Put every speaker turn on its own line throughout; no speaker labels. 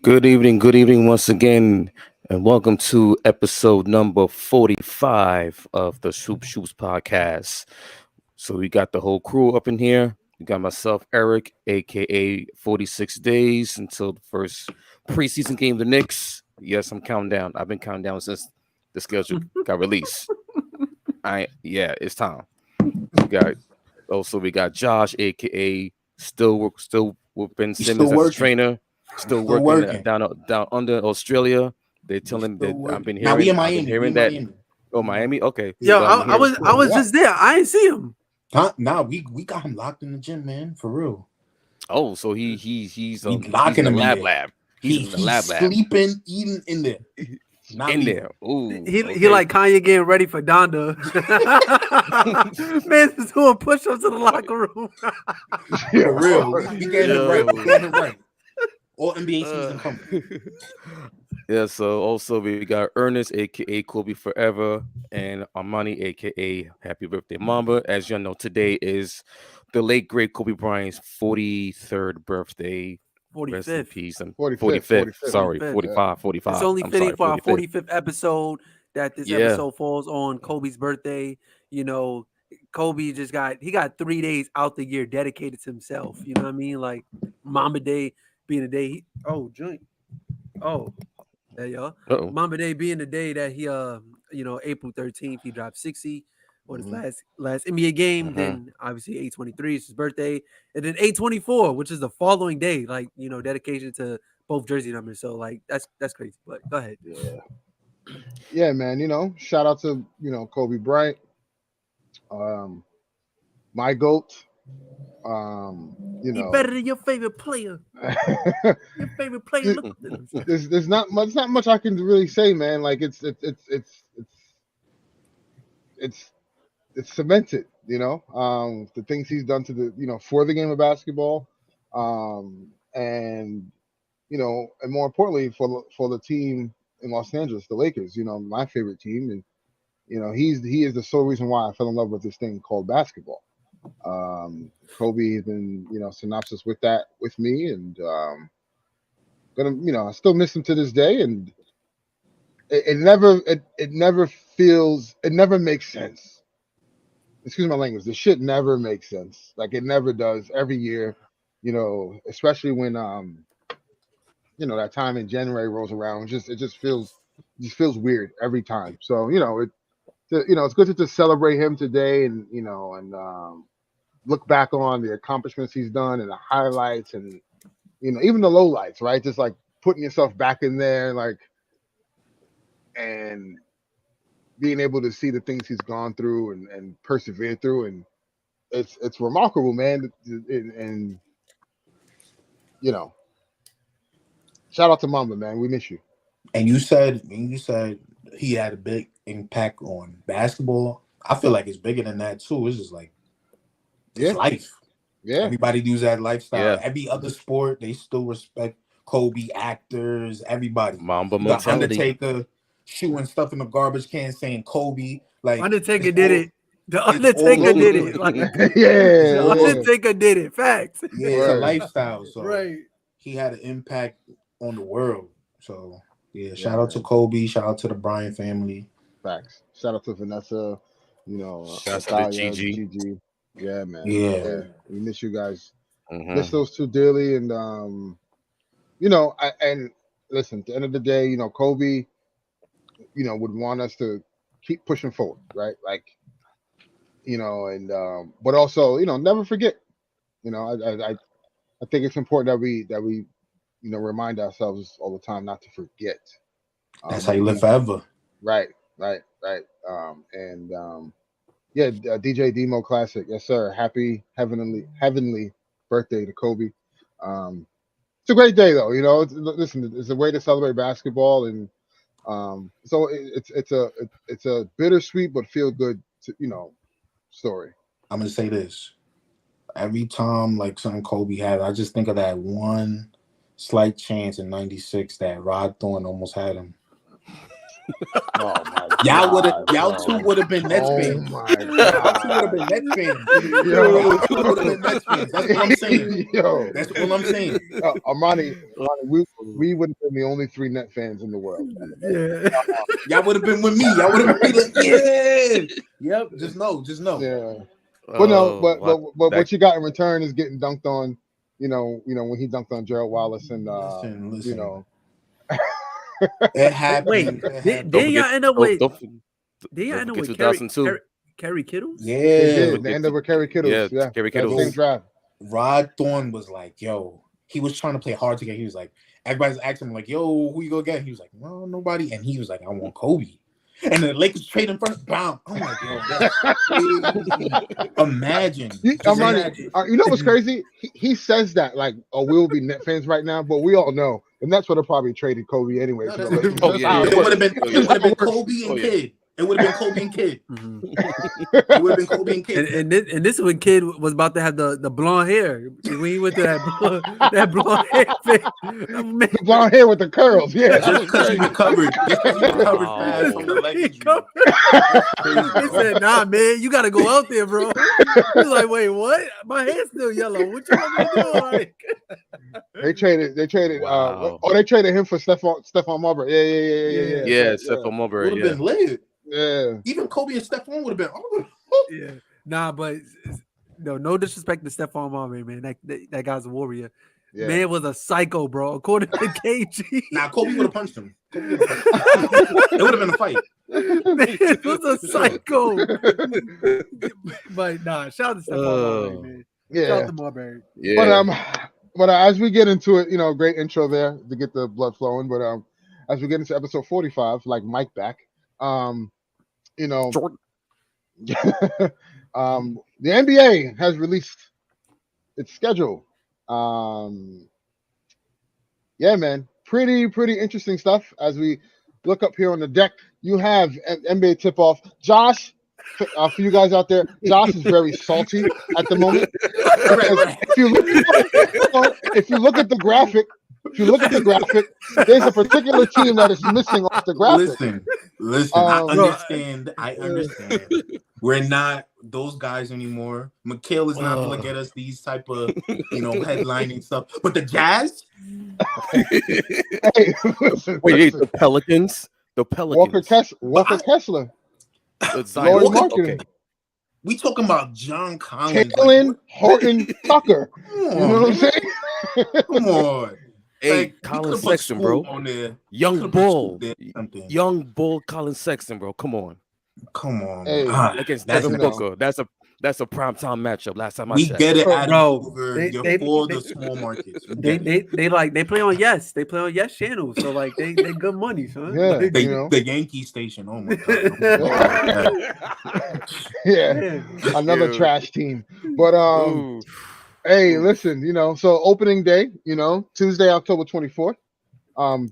Good evening once again, and welcome to episode number 45 of the Shoop Shoops podcast. So we got the whole crew up in here. We got myself, Eric, aka 46 days until the first preseason game of the Knicks. Yes, I'm counting down. I've been counting down since the schedule got released. It's time. We got we got Josh, aka still with Ben
You still
Simmons as a
working.
trainer, still
Still
working
working.
down under Australia. They
You
tell him
still
that
working. Now we in
I've been
Miami. We
hearing
in
that.
Miami.
Oh, Miami, okay.
Yeah.
Yo,
So I've been
I
hearing.
was I was
What?
just there. I ain't see him.
Huh? Nah, we got him locked in the gym, man. For real.
Oh, so he's
We
he's
locking
in the
him in
lab
there.
lab. He's in the
He's
lab.
sleeping, eating in there. Not
In
leaving.
there. Ooh,
He
okay.
like Kanye getting ready for Donda. Man, just doing push-ups in the locker room.
For real. We getting him right. We
Yo.
getting him right. All NBA season coming.
Yeah, so also we got Ernest, aka Kobe Forever, and Armani, aka Happy Birthday Mamba. As you know, today is the late great Kobe Bryant's 43rd birthday. Rest in
45th.
peace. And
45th,
45th.
45th.
Sorry,
45th.
45. 45.
It's only
I'm
fitting
sorry,
for our
45th.
45th episode that this
Yeah.
episode falls on Kobe's birthday. You know, Kobe he got 3 days out the year dedicated to himself. You know what I mean? Like Mamba Day being the day joint. Oh, there y'all.
Uh-oh.
Mamba Day being the day that he April 13th he dropped 60 on his last NBA game.
Mhm.
Then obviously 8/23 is his birthday, and then 8/24, which is the following day, like dedication to both jersey numbers. So like that's crazy. But go ahead.
Yeah, man. Shout out to Kobe Bryant, my goat.
He better than your favorite player. Your favorite player.
there's not much I can really say, man. Like it's cemented. The things he's done to the for the game of basketball, and and more importantly for the team in Los Angeles, the Lakers. My favorite team, and he is the sole reason why I fell in love with this thing called basketball. Kobe has been synopsis with that with me, and I still miss him to this day, and it never makes sense. Excuse my language. The shit never makes sense. Like it never does. Every year, especially when that time in January rolls around. It just feels weird every time. So it's good to just celebrate him today, and look back on the accomplishments he's done and the highlights, and even the lowlights, right? Just like putting yourself back in there, like, and being able to see the things he's gone through and persevered through, and it's remarkable, man. And shout out to Mamba, man. We miss you.
And you said he had a big impact on basketball. I feel like it's bigger than that too. It's just like it's life.
Yeah.
Everybody does that lifestyle.
Yeah.
Every other sport, they still respect Kobe, actors, everybody.
Mamba
You got
mentality.
Undertaker shooting stuff in the garbage can saying Kobe. Like
Undertaker did it. The Undertaker did it. Like,
The
Undertaker did it. Facts.
Yeah, it's a lifestyle. So
Right.
he had an impact on the world. So yeah, shout out to Kobe. Shout out to the Bryant family.
Facts. Shout out to Vanessa.
Shout out to
Natalia,
Gigi.
Yeah, man.
Yeah.
We miss you guys.
Mhm.
Miss those two dearly, and and listen. At the end of the day, Kobe, would want us to keep pushing forward, right? Like, and but also, never forget. I think it's important that we remind ourselves all the time not to forget.
That's how you live forever.
Right. DJ Demo Classic, yes sir. Happy heavenly birthday to Kobe. It's a great day though. Listen, it's a way to celebrate basketball, and so it's a bittersweet but feel good story.
I'm gonna say this. Every time like something Kobe had, I just think of that one slight chance in '96 that Rod Thorne almost had him.
Oh my
Y'all two would have been Nets fans.
Oh my
Y'all two would have
god.
been Nets fans.
Yo.
Y'all two would have been Nets fans. That's what I'm saying.
Yo.
That's all I'm saying.
Armani, we would have been the only 3 net fans in the world.
Yeah.
Y'all would have been with me. Y'all would have been like, yeah. Yep. Just know.
Yeah. But no, but
that-
what you got in return is getting dunked on. You know when he dunked on Gerald Wallace and
Listen.
you know.
It happened.
Wait,
It
did
happened.
y'all end up with?
don't
Did y'all
don't
end up
forget
with
2002.
Kerry Kittles?
Yeah.
They did. They ended up with Kerry Kittles.
Yeah, Kerry
That
Kittles.
same draft.
Rod Thorne was like, yo, he was trying to play hard to get. He was like, everybody's asking him, like, yo, who you gonna get? He was like, no, nobody. And he was like, I want Kobe. And the Lakers trade him first. Bam. I'm like, yo, that's crazy. Imagine. Just imagine.
You know what's crazy? He says that like, oh, we'll be net fans right now, but we all know, and that's what have probably traded Kobe anyway.
No,
So
that's-
Lakers-
Oh,
that's
yeah,
how
yeah.
It would have been,
Oh, yeah.
Kobe and
Oh, yeah.
Kid. It would have been Kobe and Kid.
Mhm.
It would have been Kobe and Kid.
And this when Kid was about to have the blonde hair when he went to that blonde hair phase. Man,
The blonde hair with the curls, yeah.
Just because he recovered. Just because he recovered
Wow.
fast from the leg
he
injury.
said, "Nah, man, you got to go out there, bro." He's like, "Wait, what? My hair's still yellow. What you want me to do?" Like,
They traded.
Wow.
They traded him for Stephon Marbury. Yeah.
Yeah, Stephon Marbury.
Would have
Yeah.
been lit.
Yeah.
Even Kobe and Stephon would have been.
yeah, nah, but no disrespect to Stephon Marbury, man. That guy's a warrior.
Yeah.
Man was a psycho, bro. According to KG,
Nah, Kobe would have punched him. Kobe would've punched him. It would have been a fight.
man was a psycho. But nah, shout out to Stephon Marbury, man. Shout
Yeah.
out to Marbury.
Yeah.
But as we get into it, great intro there to get the blood flowing. But as we get into episode 45, like Mike back,
Jordan.
the NBA has released its schedule. Yeah, man, pretty interesting stuff. As we look up here on the deck, you have an NBA tip-off. Josh, for you guys out there, Josh is very salty at the moment. If you look at the graphic, there's a particular team that is missing off the graphic.
Listen. I understand. We're not those guys anymore. Mikhail is not gonna get us these type of headlining stuff. But the Jazz,
Hey,
Wait, the Pelicans. The Pelicans.
Walker Kessler,
The Zion.
Lloyd Marketing,
Okay.
we talking about John Collins.
Caitlin Horton Tucker.
Come
You
on,
know what I'm
man.
saying?
Come on.
Hey,
Like, we
Colin
could've put
Sexton,
Scoot
bro.
on there.
Young
Could've put
Bull.
Scoot there, something.
Young Bull Colin Sexton, bro. Come on.
Come on.
Hey,
Against
that's
Devin
enough.
Booker. That's a primetime matchup. Last time I
We
checked.
get it,
Bro,
Adam Silver. You're for the small markets. We get it.
They play on Yes. They play on Yes channel. So like they good money, son.
Yeah.
Like,
The Yankee station. Oh my god.
Yeah, another
Dude.
trash team. But
Ooh.
hey, listen, so opening day, Tuesday, October 24th.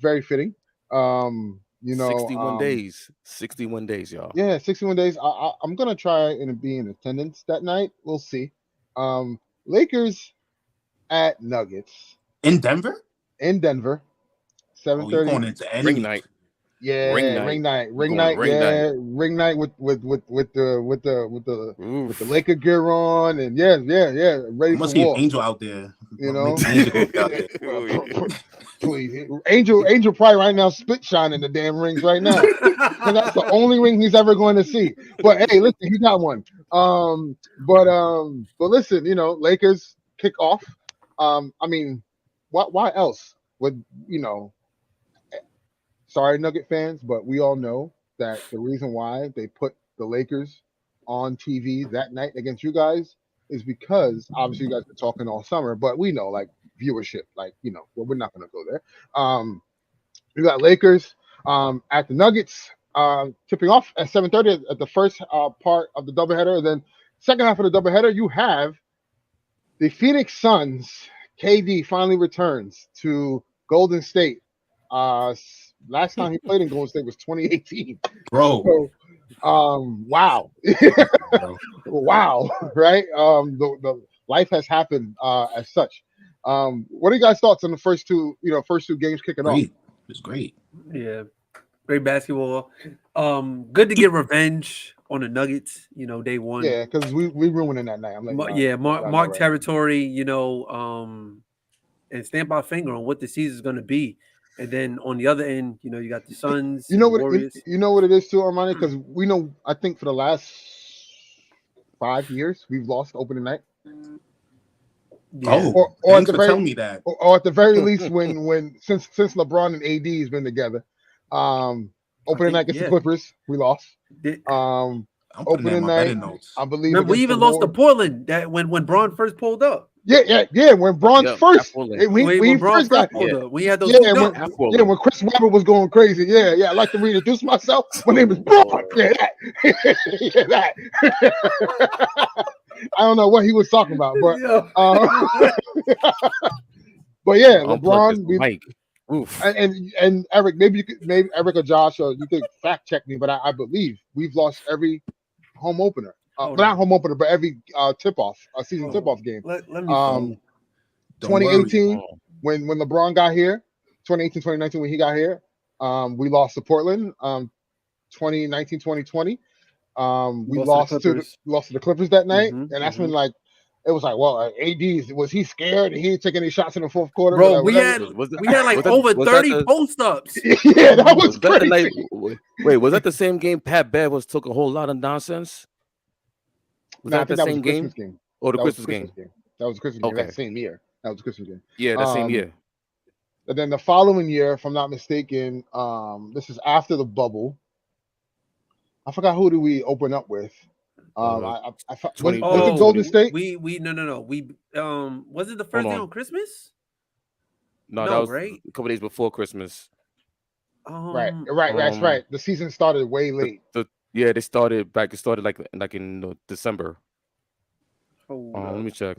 Very fitting.
61 days. 61 days, y'all.
Yeah, 61 days. I'm gonna try and be in attendance that night. We'll see. Lakers at Nuggets
In Denver?
in Denver,
Oh, you
7:30.
going into any
Ring night.
Yeah,
Ring
ring
night.
night.
We're going ring
Yeah, ring night with the
Oof.
Laker gear on, and yeah,
I
ready for
must see
war.
an Angel out there.
You know?
Angel out there.
Please, Angel probably right now spit shining the damn rings right now. And that's the only ring he's ever going to see. But hey, listen, he got one. But listen, Lakers kick off. I mean, why else would Sorry, Nugget fans, but we all know that the reason why they put the Lakers on TV that night against you guys is because obviously you guys been talking all summer, but we know like viewership, well, we're not going to go there. You got Lakers at the Nuggets tipping off at 7:30 at the first part of the doubleheader. And then second half of the doubleheader, you have the Phoenix Suns. KD finally returns to Golden State. Last time he played in Golden State was 2018.
Bro.
So, wow. Wow, right? The life has happened as such. What are you guys' thoughts on the first two games kicking off?
Great. It's great.
Yeah. Great basketball. Good to get revenge on the Nuggets. You know, day one.
Yeah, because we ruining that night. I'm like,
Mark territory. You know, and stamp our finger on what the season's going to be. And then on the other end, you know, you got the Suns,
You know
and
what?
Warriors.
You know what it is too, Armani, because we know. I think for the last 5 years, we've lost opening night.
Oh,
or
thanks
at the
for
very,
telling me that.
or at the very least, when since LeBron and AD has been together, opening night against the Clippers, we lost.
I'm putting that in
Opening
my betting
night,
notes.
I believe.
Remember, we even lost to Portland that when Braun first pulled up.
Yeah. When Braun first,
when Braun
first got
pulled up, we had those.
when Chris Webber was going crazy. Yeah. I'd like to reintroduce myself. My name is Braun. Yeah, that. I don't know what he was talking about, but but yeah, LeBron. And Eric, maybe Eric or Josh, or you could fact check me, but I believe we've lost every home opener. Not home opener, but every tip-off, season tip-off game.
Let me
2018, when LeBron got here, 2018, 2019, when he got here, we lost to Portland. 2019, 2020, we lost to the Clippers that night, and that's when it was like, well, AD, was he scared? He didn't take any shots in the fourth quarter.
Bro, we had like over 30 post-ups.
Yeah, that was crazy.
Wait, was that the same game Pat Bev took a whole lot of nonsense? Was that the same game? Or the Christmas game?
That was the Christmas game. That same year. That was the Christmas game.
Yeah, that same year.
And then the following year, if I'm not mistaken, this is after the bubble. I forgot who do we open up with. Was it Golden State?
We no. We was it the first day on Christmas?
No, that was right? A couple days before Christmas.
Right. That's right. The season started way late.
They started like in December. Let me check.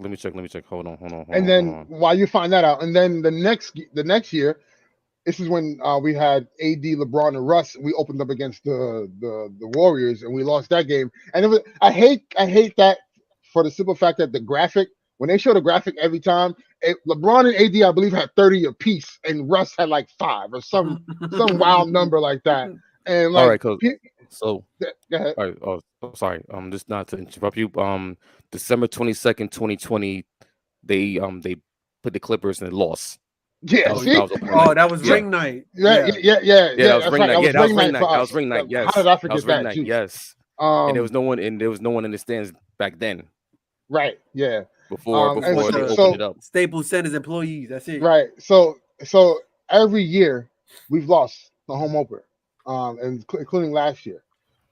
Hold on.
And then while you find that out, and then the next year, this is when we had AD, LeBron, and Russ. We opened up against the Warriors, and we lost that game. And I hate that for the simple fact that the graphic, when they show the graphic every time, LeBron and AD, I believe, had 30 apiece, and Russ had like 5 or some wild number like that. And like,
all right, so
go ahead.
All right. Oh, sorry. Just not to interrupt you. December 22nd, 2020, they put the Clippers and lost.
Yeah,
that was ring night.
Yeah.
That was ring night. That was ring night. Yes.
How did I forget that?
Yes. And there was no one in the stands back then.
Right. Yeah.
Before they opened it up.
Staples Center's employees. That's it.
Right. So every year we've lost the home opener, and including last year,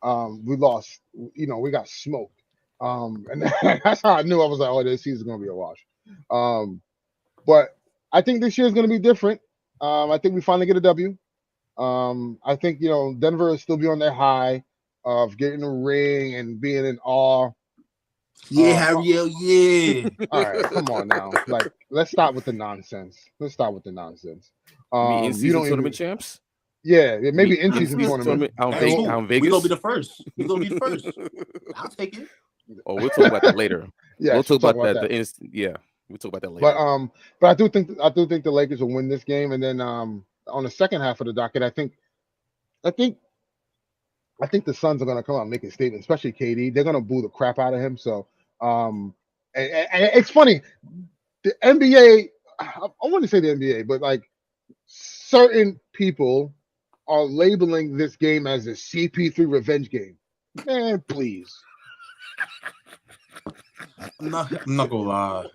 we lost. We got smoked. And that's how I knew. I was like, oh, this season's gonna be a wash. But I think this year is going to be different. I think we finally get a W. I think, Denver will still be on their high of getting a ring and being in awe.
Yeah, Harry, yeah.
All right, come on now. Like, let's stop with the nonsense.
You mean in-season tournament champs?
Yeah, maybe in-season tournament.
Vegas.
We're going to be the first. I'll take it.
Oh, we'll talk about that later.
Yeah,
we'll talk about that. We'll talk about that later.
But I do think the Lakers will win this game, and then on the second half of the docket, I think the Suns are going to come out and make a statement, especially KD. They're going to boo the crap out of him. So, and it's funny, the NBA. I want to say the NBA, but like certain people are labeling this game as a CP3 revenge game. Man, please.
I'm not gonna lie.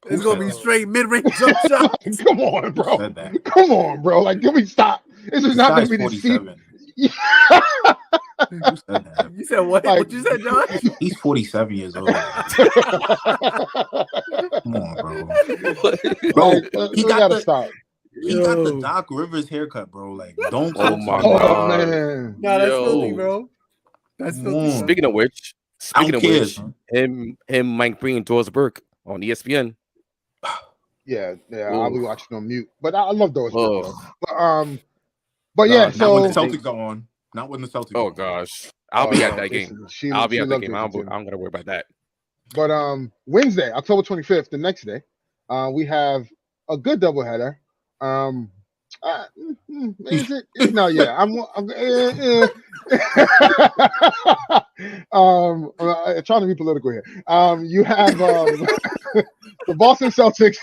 It's gonna be straight mid-range jump shots.
Come on, bro. Come on, bro. Like, can we stop? This is not gonna be the season.
You said that.
You said what? What you said, John?
He's 47 years old. Come on, bro.
He gotta stop.
He got the Doc Rivers haircut, bro. Like, don't.
Oh my god,
man.
No, that's filthy, bro. That's filthy.
Speaking of which, him, Mike Breen, Doris Burke on ESPN.
Yeah, I'll be watching on mute. But I love Doris Burke. But yeah,
so not when the Celtics are on. Not when the Celtics.
Oh gosh, I'll be at that game. I'll be at that game. I'm gonna worry about that.
But Wednesday, October 25th, the next day, we have a good doubleheader. Is it? No, yeah. I'm trying to be political here. You have the Boston Celtics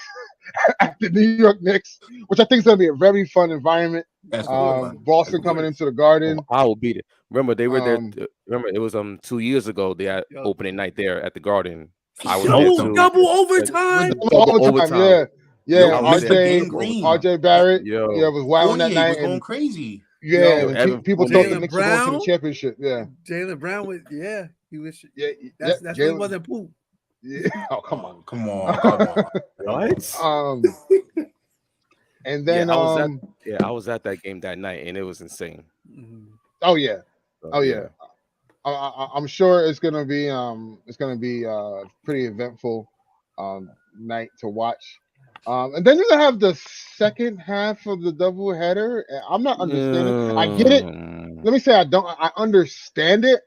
at the New York Knicks, which I think is going to be a very fun environment.
That's cool.
Boston coming into the Garden.
I will beat it. Remember they were there. Remember it was 2 years ago. They had opening night there at the Garden. I was there too.
Double overtime.
Overtime. Yeah.
RJ
RJ Barrett. Was wilding that night
was going crazy.
Yeah, people thought the Knicks were going to the championship. Yeah,
Jaylen Brown was. Yeah, he was.
Yeah,
that's why he wasn't poop.
Yeah. Oh, come on.
Right.
And then
I was at that game that night, and it was insane.
Oh yeah. I'm sure it's gonna be pretty eventful night to watch. And then you're gonna have the second half of the doubleheader. I'm not understanding. I get it. Let me say I understand it.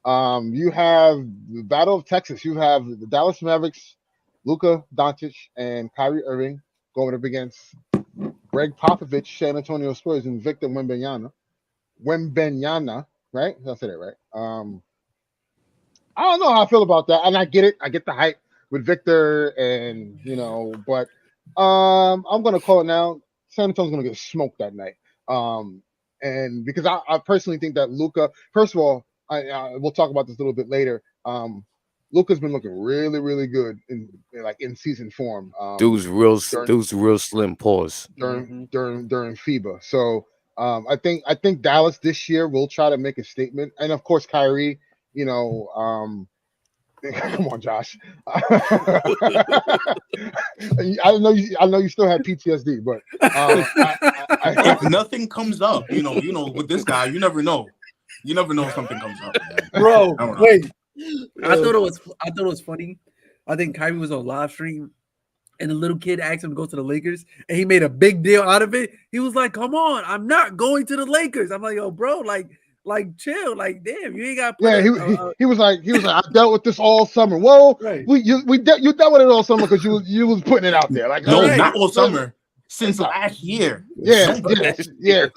You have the Battle of Texas. You have the Dallas Mavericks, Luka Doncic, and Kyrie Irving going up against Greg Popovich, San Antonio Spurs, and Victor Wembanyama. Right? Did I say that right? I don't know how I feel about that, and I get it. I get the hype with Victor, and but I'm gonna call it now. San Antonio's gonna get smoked that night. And because I personally think that Luka, first of all, we'll talk about this a little bit later. Luka's been looking really, really good in season form.
Dude's real slim. Pause
during FIBA. So I think Dallas this year will try to make a statement, and of course Kyrie. Come on, Josh. I know you still have PTSD, but
if nothing comes up, with this guy, you never know. You never know if something comes up, man.
Bro. Wait, I thought it was funny. I think Kyrie was on live stream, and the little kid asked him to go to the Lakers, and he made a big deal out of it. He was like, "Come on, I'm not going to the Lakers." I'm like, "Yo, bro, like chill, like damn, you ain't got."
He was like, I dealt with this all summer. Well,
right.
you dealt with it all summer because you was putting it out there. Like,
no, not all summer. Since last year.
Yeah,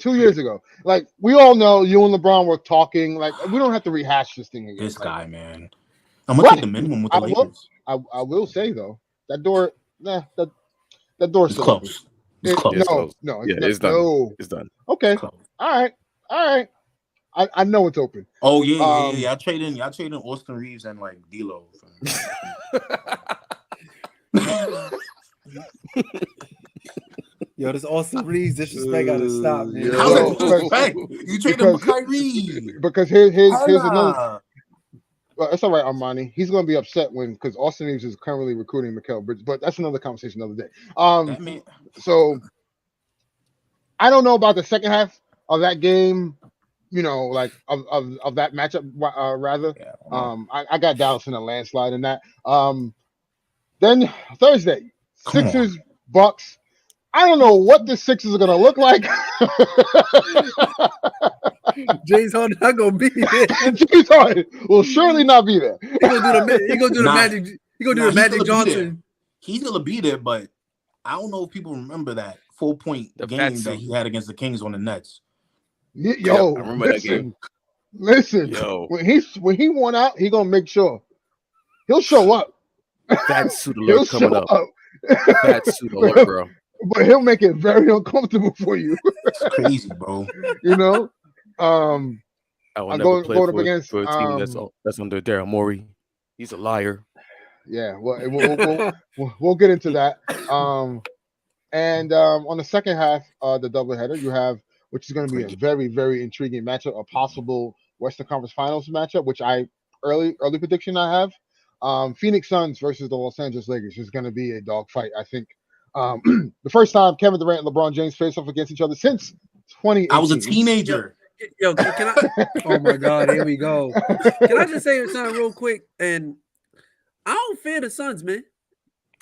2 years ago. Like, we all know you and LeBron were talking. Like, we don't have to rehash this thing again.
This guy, man. I'm gonna take the minimum with the Lakers.
I will say though, that door, that door's
still close. It's close.
No,
it's done.
No.
It's done.
Okay. All right. I know it's open.
Oh yeah. Y'all trading Austin Reeves and like D'Lo.
Yo, this Austin Reeves disrespect gotta stop, man.
How's that disrespect? You traded him for Kyrie.
Because here's another. Well, it's all right, Armani. He's going to be upset because Austin Reeves is currently recruiting Mikal Bridges, but that's another conversation another day. So I don't know about the second half of that game. Of that matchup. Rather, I got Dallas in a landslide in that. Then Thursday, Sixers Bucks. I don't know what the Sixers are going to look like.
James Harden not going to be there.
James Harden will surely not be there.
He gonna do the Magic. He gonna do the Magic Johnson.
He's gonna be there, but I don't know if people remember that 4-point game that he had against the Kings on the Nets.
Yo,
I remember that game.
Listen, when he won out, he gonna make sure he'll show up.
That suit alert coming up. That suit alert, bro.
But he'll make it very uncomfortable for you.
It's crazy, bro.
I will never play for a team that's under Daryl Morey. He's a liar.
Yeah, well, we'll get into that. And on the second half, the doubleheader, you have, which is going to be a very, very intriguing matchup, a possible Western Conference Finals matchup, which early prediction I have. Phoenix Suns versus the Los Angeles Lakers is going to be a dogfight, I think. The first time Kevin Durant and LeBron James face off against each other since 2018.
I was a teenager.
Yo, can I? Oh my God, here we go. Can I just say something real quick? And I don't fear the Suns, man.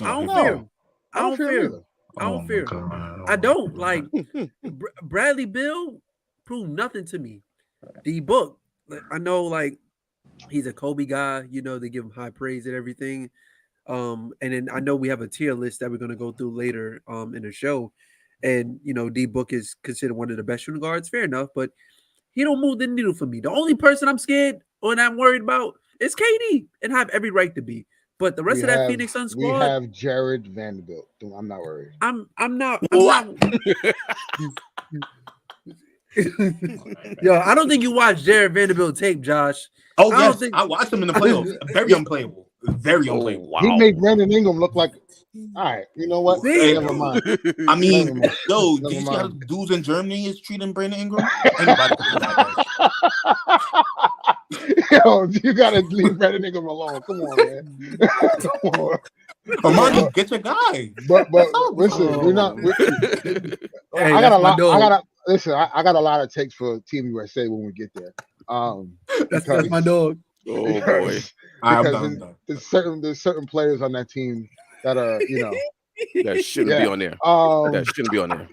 I don't fear them. I don't fear them. I don't fear them. I don't like Bradley Beal proved nothing to me. D Book, I know, like he's a Kobe guy. They give him high praise and everything. And then I know we have a tier list that we're gonna go through later in the show. and D Book is considered one of the best shooting guards. Fair enough, but he don't move the needle for me. The only person I'm scared or I'm worried about is KD, and have every right to be. But the rest of that Phoenix Suns
we
squad,
have Jared Vanderbilt. I'm not worried.
I'm not.
What?
Yo, I don't think you watched Jared Vanderbilt tape, Josh.
Oh,
I don't
yes.
think-
I watched him in the playoffs. Very unplayable. Very
Oh,
unplayable.
wow.
He made Brandon Ingram look like. All right, you know what?
See?
Never mind.
I mean,
Never mind.
yo,
Never
do you see how
mind.
dudes in Germany is treating Brandon Ingram? Anybody can do that.
Yo, you gotta leave Brandon Ingram alone. Come on, man. Come on.
Armani, get your guy.
But
Oh.
listen, we're not.
Hey,
I got
that's
a
my
lot.
dog.
I got a lot of takes for Team USA when we get there.
That's my dog.
Oh boy.
Because
I'm done.
there's certain players on that team that are
That shouldn't be on there. That shouldn't be on there.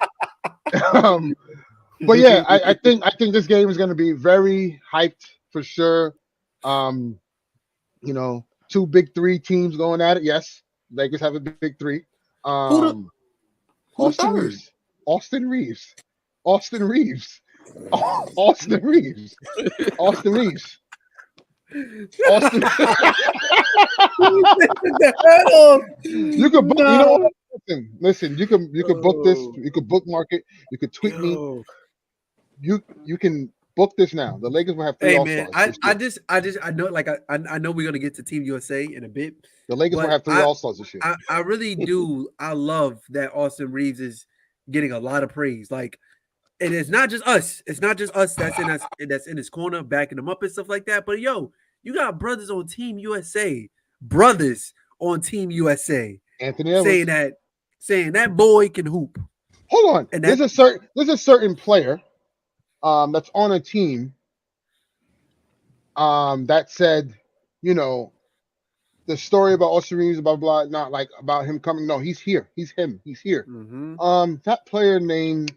But yeah, I think this game is going to be very hyped for sure. Two big three teams going at it. Yes, Lakers have a big three.
Who
Austin
third?
Reeves. Austin Reeves. Austin Reeves. Austin Reeves. Austin Reeves. Austin. You could book, you know what? Listen, you can book this, you could bookmark it, you could tweet me. You can book this now. The Lakers will have 3
Hey
All-Stars.
man,
this
I
year.
know like I know we're gonna get to Team USA in a bit.
The Lakers will
but
have 3 All-Stars this year.
I really do. I love that Austin Reeves is getting a lot of praise. Like, and it's not just us. It's not just us that's in his corner, backing him up and stuff like that. But yo, you got brothers on Team USA, brothers on Team USA,
Anthony Edwards.
saying that boy can hoop.
Hold on.
And
There's a certain player that's on a team that said, the story about Austin Reeves, blah, blah, not like about him coming. No, he's here. He's him. He's here.
Mm-hmm.
That player named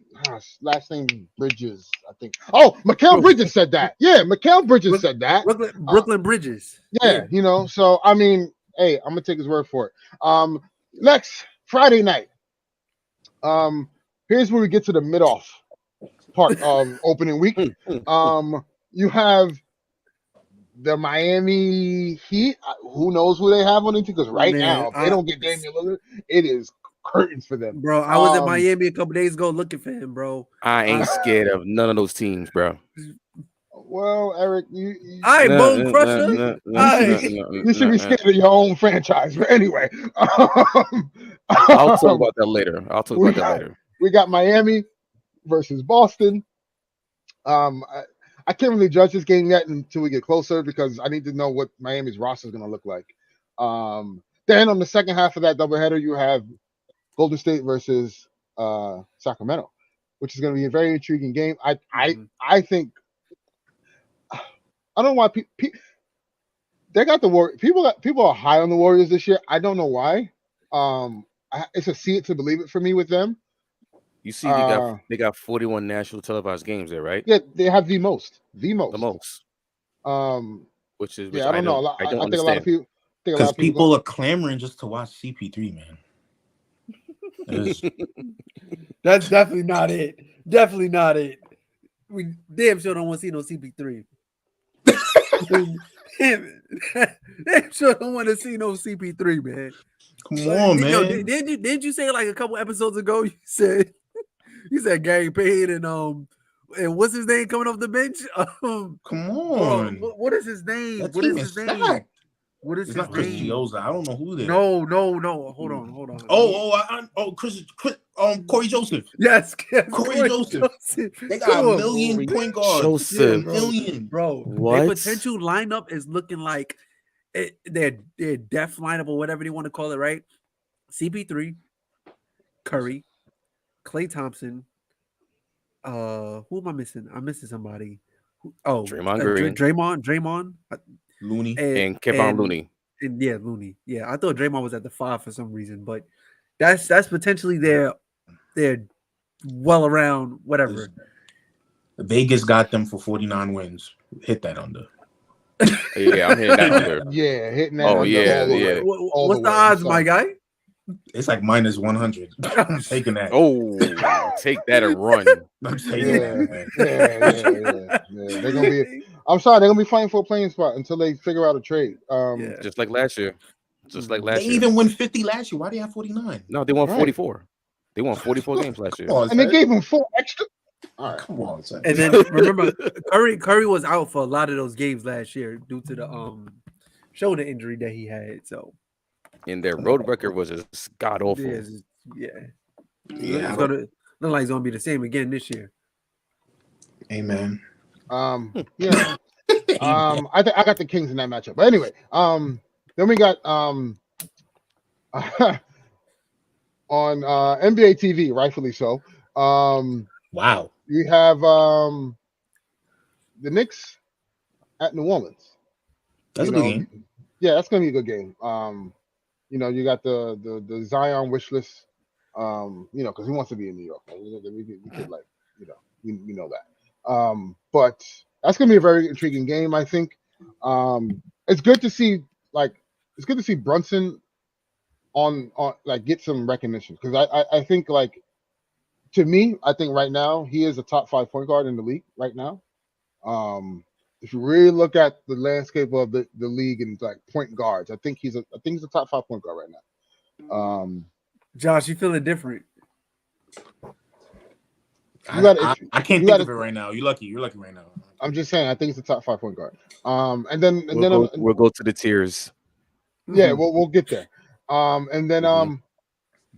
last name Bridges, I think. Oh, Mikal Bridges said that. Yeah, Mikal Bridges said that.
Brooklyn Bridges.
Yeah, so I mean, hey, I'm gonna take his word for it. Next Friday night. Here's where we get to the mid-off part of opening week. You have the Miami Heat. Who knows who they have on the team? Because now, if they don't get Damian Lillard, it is curtains for them.
Bro, I was in Miami a couple days ago looking for him, bro.
I ain't scared of none of those teams, bro.
Well, Eric, you
all right, Bone Crusher.
You should be scared of your own franchise. But anyway,
I'll talk about that later.
We got Miami versus Boston. I can't really judge this game yet until we get closer because I need to know what Miami's roster is going to look like. Then on the second half of that doubleheader, you have Golden State versus Sacramento, which is going to be a very intriguing game. I think I don't know why they got the Warriors. People are high on the Warriors this year. I don't know why. It's a see it to believe it for me with them.
You see, they got 41 national televised games there, right?
Yeah, they have the most.
The most. Which
I don't know.
I don't
think
understand.
a lot of people.
Because people are clamoring just to watch CP3, man.
That's definitely not it. Definitely not it. We damn sure don't want to see no CP3. Damn sure don't want to see no CP3, man.
Come on, man.
Yo, did you say like a couple episodes ago? You said Gary Payne and what's his name coming off the bench?
Come on.
What is his name?
That
What
team
is his
stacked.
name? What is
It's
his
not Chris
name?
Gioza. I don't know who they are.
No. Hold on.
Chris, Corey Joseph.
Yes,
Corey Joseph. They got a million point guards.
Joseph.
Million.
Bro.
What?
Their potential lineup is looking like their depth lineup or whatever they want to call it, right? CP3, Curry, Klay Thompson. Who am I missing? I'm missing somebody.
Draymond Green.
Draymond.
Looney.
And Kevon Looney.
And yeah, Looney. Yeah, I thought Draymond was at the 5 for some reason, but that's potentially their well around whatever.
Vegas got them for 49 wins. Hit that under.
Yeah, I'm hitting that under.
Yeah, hitting that.
Oh,
under
yeah,
all the
yeah.
way.
What's the odds, my guy?
It's like minus 100. I'm taking that.
Oh, take that and run.
I'm
Yeah,
taking that.
yeah. They're gonna be. I'm sorry, they're gonna be fighting for a playing spot until they figure out a trade.
Yeah.
Just like last year. Just like
Mhm.
last
They
year.
even win 50 last year. Why do they have 49?
No, they won
Right.
44. They won 44 games last year.
Come on,
And they
son.
gave him 4 extra. All right.
Come on, son.
And then remember, Curry was out for a lot of those games last year due to the shoulder injury that he had. So
And their road record was just god awful.
yeah,
Yeah.
it's gonna look like it's gonna be the same again this year.
Amen.
Yeah. I think I got the Kings in that matchup. But anyway, then we got on NBA TV, rightfully so.
Wow.
You have the Knicks at New Orleans.
That's
You
a good
know,
game.
Yeah, that's gonna be a good game. You got the Zion wish list. Because he wants to be in New York. Right? We could we know that. But that's gonna be a very intriguing game. I think. It's good to see Brunson on get some recognition because I think to me I think right now he is a top 5 point guard in the league right now. If you really look at the landscape of the league and point guards, I think he's a top 5 point guard right now.
Josh, you feeling different?
I can't think of it right now. You're lucky. You're lucky right now.
I'm just saying I think he's a top 5 point guard.
We'll go to the tiers.
Yeah, we'll get there. And then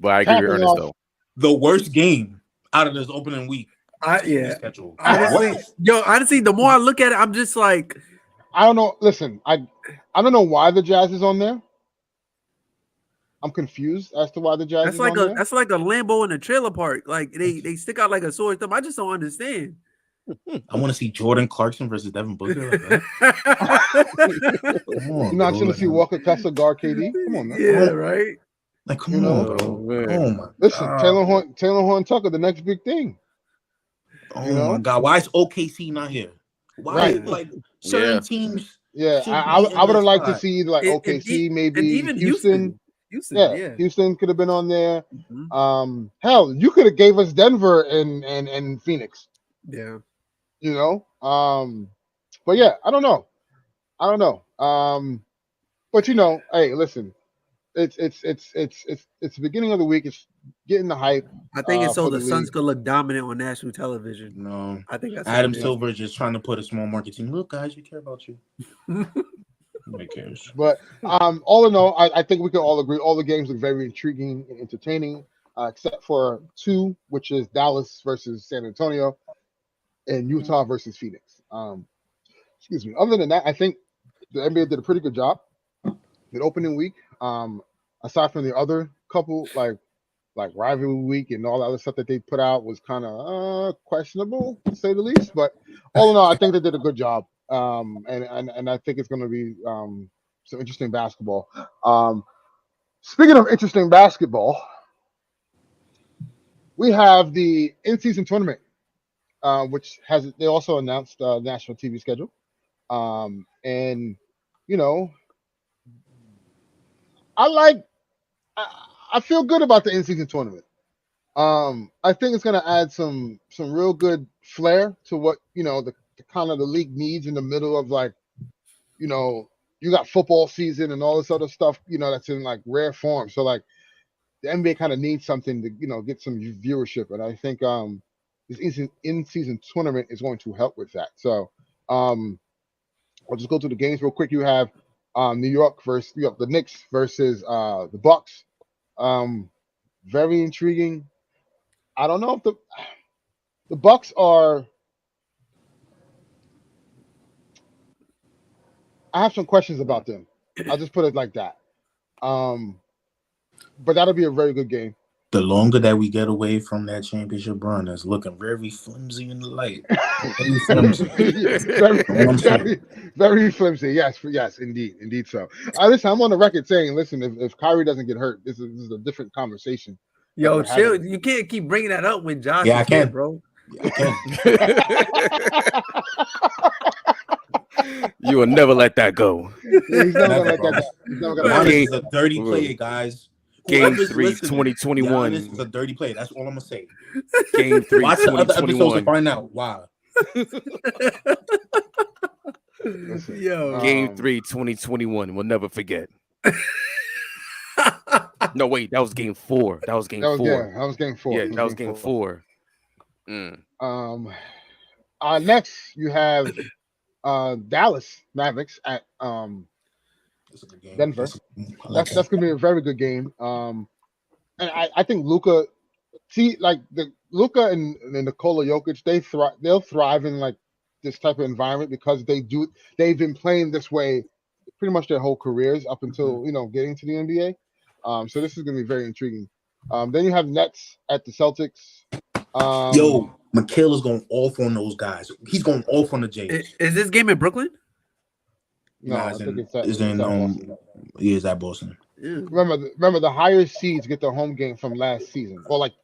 But I agree with Ernest though.
The worst game out of this opening week.
Schedule. Honestly, the more I look at it, I'm just like,
I don't know. Listen, I don't know why the Jazz is on there. I'm confused as to why the Jazz is on there.
That's like a Lambo in a trailer park. Like they stick out like a sore thumb. I just don't understand.
I want to see Jordan Clarkson versus Devin Booker.
You're not going to see Walker Kessler guard KD? Come on, man.
Yeah, right.
Like, come on, bro. Oh my
Listen,
God.
Taylor Horn Tucker, the next big thing.
Oh my God. Why is OKC not here? Why certain teams?
Yeah, I would have liked to see OKC, maybe
even
Houston.
Yeah,
Houston could have been on there.
Mm-hmm.
Hell, you could have gave us Denver and Phoenix.
Yeah.
But yeah, I don't know. But hey, listen, it's the beginning of the week. It's getting the hype.
I think it's so the Suns could look dominant on national television.
No,
I think that's
Adam Silver is just trying to put a small market team. Look, guys, we care about you. Nobody cares.
But all in all, I think we can all agree all the games look very intriguing and entertaining, except for 2, which is Dallas versus San Antonio and Utah versus Phoenix. Excuse me. Other than that, I think the NBA did a pretty good job. The opening week, aside from the other couple like rivalry week and all the other stuff that they put out was kind of questionable to say the least. But all in all, I think they did a good job. And I think it's going to be some interesting basketball. Speaking of interesting basketball, we have the in-season tournament. Which they also announced national TV schedule, and I feel good about the in-season tournament. I think it's going to add some real good flair to what the kind of the league needs in the middle of you got football season and all this other stuff that's in rare form. So the NBA kind of needs something to get some viewership, and I think this in-season tournament is going to help with that. So I'll just go through the games real quick. You have New York versus the Knicks versus the Bucks. Very intriguing. I don't know if the Bucks are. I have some questions about them. I'll just put it like that. But that'll be a very good game.
The longer that we get away from that championship run, it's looking very flimsy in the light. Very flimsy.
very flimsy. Yes, indeed so. Listen, I'm on the record saying, listen, if Kyrie doesn't get hurt, this is a different conversation.
Yo, chill. You can't keep bringing that up when Josh
I
is
can,
here, bro.
Yeah, I
can. You will never let that go.
He's never gonna let that go.
Giannis is a dirty player, guys.
Game
Whoever's
3,
listening,
2021.
Giannis is a dirty player. That's all I'm gonna say.
Game 3,
Watch the other episodes to
2021.
find out why.
Listen,
Yo.
Game 3, 2021. We'll never forget. No, wait, that was game 4. That was game 4.
That was game 4.
Yeah, that was game 4.
Next you have Dallas Mavericks at
That's a good game.
Denver.
That's
That's gonna be a very good game. And I think Luka, Luka and Nikola Jokic, they'll thrive in like this type of environment because they've been playing this way pretty much their whole careers up until getting to the NBA. So this is gonna be very intriguing. Then you have Nets at the Celtics.
Yo, Mikhail is going off on those guys. He's going off on the Jays.
Is this game in Brooklyn?
No, I think it's at Boston.
Yeah, it's at Boston.
Remember the higher seeds get the home game from last season, or like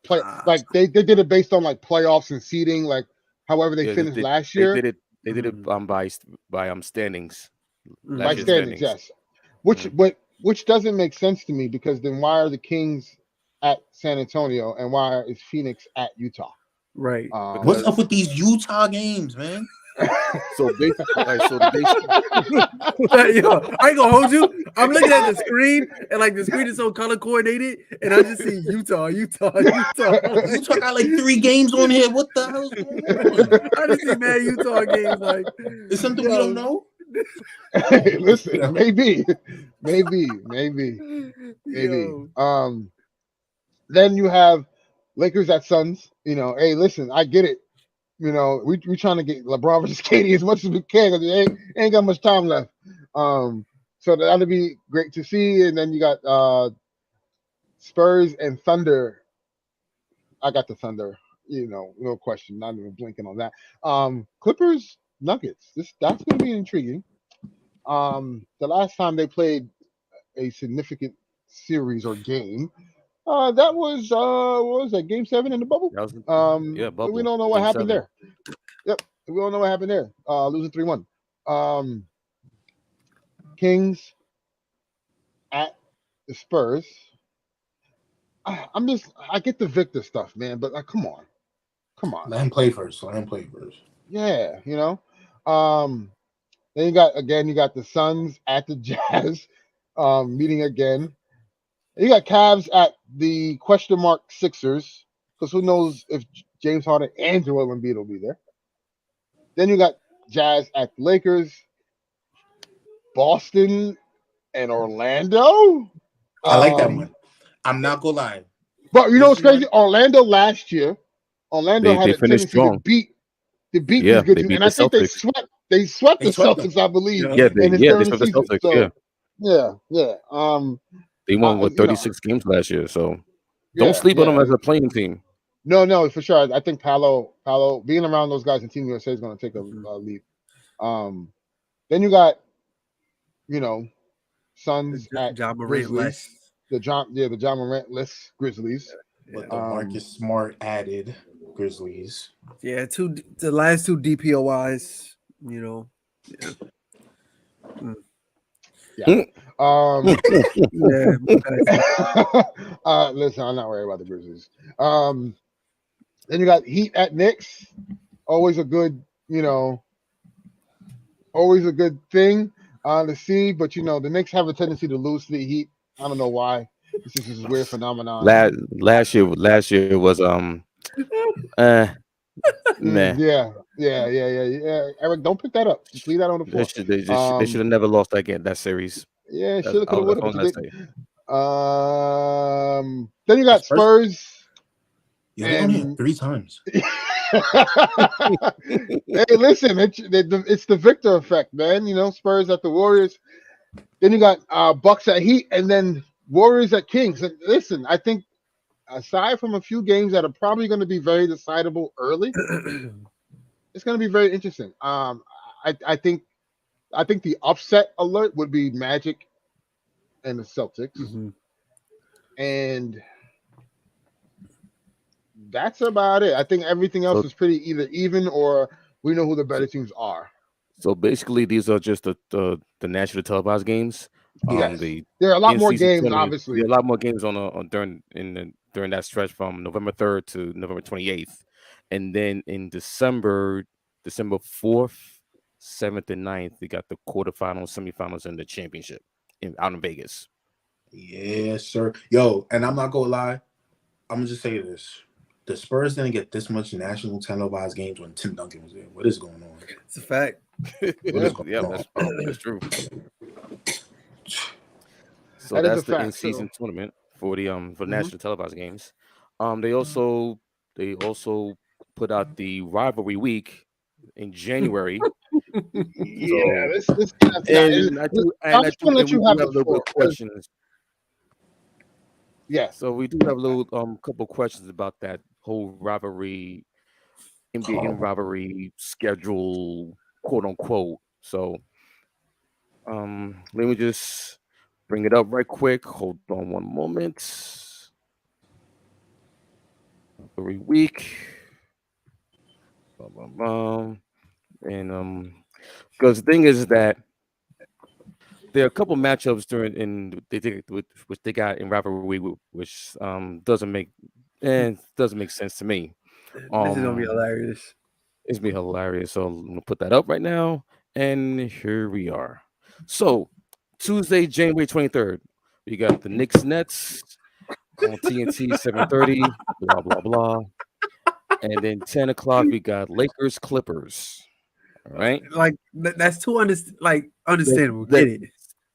they did it based on like playoffs and seeding, like however they finished last year.
They did it by standings.
By standings, yes. Which doesn't make sense to me because then why are the Kings at San Antonio and why is Phoenix at Utah?
Right.
What's up with these Utah games, man?
So basically,
Yo, I ain't gonna hold you. I'm looking at the screen, and like the screen is so color coordinated, and I just see Utah.
Utah got like 3 games on here. What the hell's going on?
I just see mad Utah games. Like,
is something we don't know?
Hey, listen, maybe.
Yo.
Then you have Lakers at Suns. Hey, listen, I get it. We trying to get LeBron versus KD as much as we can because they ain't got much time left. So that'll be great to see. And then you got Spurs and Thunder. I got the Thunder. No question. Not even blinking on that. Clippers Nuggets. That's going to be intriguing. The last time they played a significant series or game, that was what was that, game 7 in the bubble?
Bubble.
We don't know what
Game
happened
7.
there. Yep, we don't know what happened there. Losing 3-1. Kings at the Spurs. I get the Victor stuff, man, but come on.
Let him play first.
Yeah, Then you got the Suns at the Jazz, meeting again. You got Cavs at the question mark Sixers, because who knows if James Harden and Joel Embiid will be there. Then you got Jazz at the Lakers, Boston and Orlando.
I like that one. I'm not gonna lie.
But you know what's crazy? Orlando last year, had a tendency
strong.
to beat these good teams, and I think they swept the Celtics, I believe.
Yeah, they swept the Celtics.
So, yeah.
They won 36 games last year, so don't sleep on them as a playing team.
No, for sure. I think Paolo being around those guys in Team USA is going to take a leap. Then you got, Suns at
Ja Morant less.
the John Morant less Grizzlies.
But the Marcus Smart added Grizzlies.
Yeah, the last 2 DPOYs, Yeah.
Yeah.
Yeah.
Listen, I'm not worried about the Grizzlies. Then you got Heat at Knicks. Always a good thing to see. But the Knicks have a tendency to lose to the Heat. I don't know why. This is this weird phenomenon.
Last year was man.
Yeah. Eric, don't pick that up. Just leave that on the floor.
They should have never lost that series.
Yeah, should have, could have, would have. Then you got Spurs.
Yeah, they only had 3 times.
Hey, listen, it's the Victor effect, man. Spurs at the Warriors. Then you got Bucks at Heat, and then Warriors at Kings. And listen, I think aside from a few games that are probably going to be very decidable early, it's going to be very interesting. I think the upset alert would be Magic and the Celtics, and that's about it. I think everything else is pretty either even or we know who the better teams are.
So basically, these are just the national televised games.
Yes.
There are a lot more
in-season
games,
tournament.
obviously.
There are a lot more games during that stretch from November 3rd to November 28th, and then in December 4th, 7th, and 9th, we got the quarterfinals, semifinals, and the championship out in Vegas.
Yes, sir. Yo, and I'm not gonna lie. I'm gonna just say this: the Spurs didn't get this much national televised games when Tim Duncan was there. What is going on?
It's a fact.
What is going
Yeah,
on?
that's true. So
That is
that's
a
the
fact.
in-season tournament for the
Mhm.
national televised games. They also put out the rivalry week in January.
Yeah,
So
this yeah. I just want to let
we
you
do
have
have
the
a little bit
floor.
of questions.
Yeah,
So we do have a little couple questions about that whole rivalry, NBA rivalry schedule, quote unquote. So let me just bring it up right quick. Hold on one moment. Every week. Bum, bum, bum. And because the thing is that there are a couple matchups during in they did which they got in rivalry week, which doesn't make sense to me.
This is gonna be
Um,
hilarious.
it's be hilarious. So I'm gonna put that up right now, and here we are. So Tuesday, January 23rd, we got the Knicks Nets on TNT 7:30. Blah blah blah, and then 10 o'clock we got Lakers Clippers. All right,
Like that's too
that,
understandable.
that
Get it?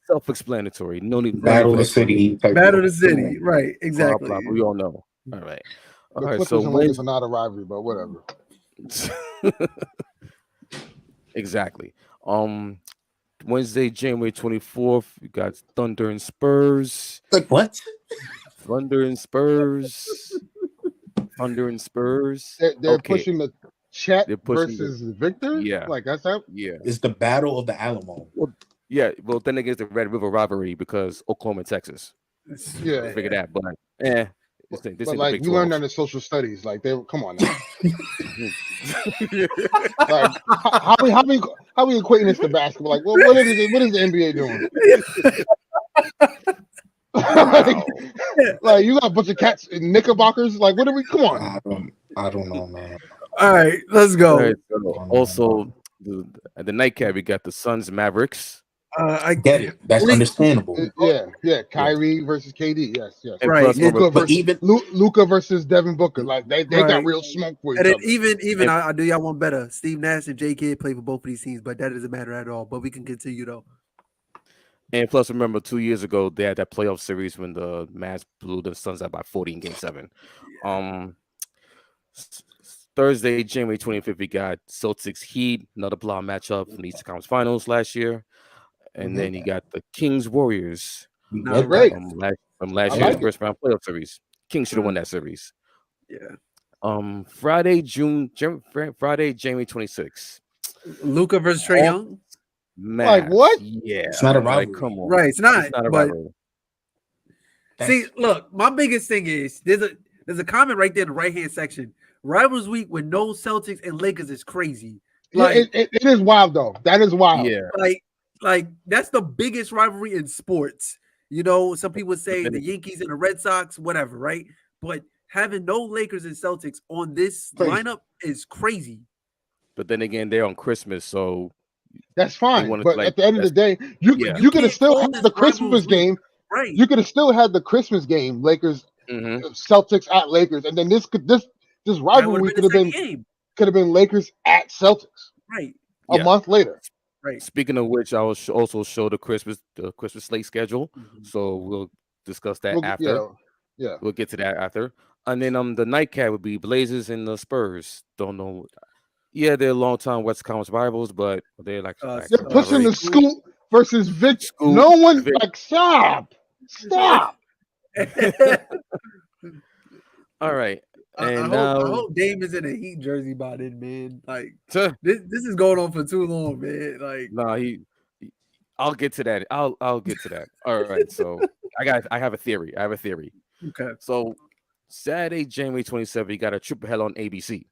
self-explanatory. No need
Battle of
for
the
explanation.
city type
Battle of
deal.
the city, right?
Blah
Exactly.
blah. We all know. All right. All
the
right. So
Clippers and Lakers are not a rivalry, but whatever.
exactly. Um, Wednesday, January 24th, we got Thunder and Spurs.
Like what?
Thunder and Spurs. Thunder and Spurs.
They're
Okay,
pushing the Chet
they're pushing the
versus Victor.
yeah,
Like that's how.
yeah.
It's the Battle of the Alamo.
Well, yeah. Well, then against the Red River rivalry because Oklahoma and Texas.
Yeah,
Figure that, but eh, this
but
ain't the
like
Big
we learned
12.
under social studies. Like they come on now. Like how we equating this to basketball? Like, well, what is the NBA doing? like,
Wow.
like you got a bunch of cats in knickerbockers. Like, what are we? Come on.
I don't know, man.
All right, let's
All
go.
right. So also at the nightcap, we got the Suns Mavericks.
I
Get it. That's understandable.
Yeah. Kyrie versus KD. Yes.
And
Right.
plus, remember,
But even
Luca versus Devin Booker. Like they got
Right.
real smoke for each
And then
other.
even
And-
I do y'all one better. Steve Nash and J Kidd play for both of these teams, but that doesn't matter at all. But we can continue though.
And plus, remember 2 years ago they had that playoff series when the Mavs blew the Suns out by 40 in Game 7. Thursday, January 25th, we got Celtics Heat, another blowout matchup from the Eastern Conference Finals last year, and then you got the Kings Warriors
we
Nah,
get
great.
that.
from last
I
year's
like it.
first round playoff series. Kings should have won that series.
Yeah.
Friday, January 26th.
Luca versus Trey Young.
Like
Mavs.
what?
Yeah,
It's not a
like,
rivalry.
come on,
Right, it's not.
It's not a
but
rivalry.
see, look, my biggest thing is there's a comment right there in the right hand section. Rivals week with no Celtics and Lakers is crazy. Like,
Yeah, it is wild though. That is wild.
Yeah,
like that's the biggest rivalry in sports. You know, some people say
then
the Yankees and the Red Sox, whatever, right? But having no Lakers and Celtics on this
Crazy.
lineup is crazy.
but then again, they're on Christmas, so
That's
they
fine.
want to
But
like
at the end of the day,
yeah.
you could have
can't
still
call
had
this
the
rivals
Christmas
week.
game.
Right.
You could have still had the Christmas game, Lakers,
Mhm.
Celtics at Lakers, and then this
That
rivalry
would
could
have
have
been the
been
same
Lakers at Celtics
game.
a
Yeah.
month later.
Right.
Speaking of which, I will also show the Christmas slate schedule,
Mhm.
so we'll discuss that
Well,
after.
yeah.
We'll get to that after, and then the nightcap would be Blazers and the Spurs. Don't know. Yeah, they're longtime West Conference rivals, but they're like
Uh,
They're pushing
rivalry.
the Scoot versus Vic.
Scoot,
No one
Vic.
like stop.
All right,
I
and
hope Dame is in a Heat jersey by then, man. Like
now,
this is going on for too long, man. Like
no, I'll get to that. I'll get to that. All right, so I have a theory.
okay,
So Saturday, January 27th, you got a triple hell on ABC.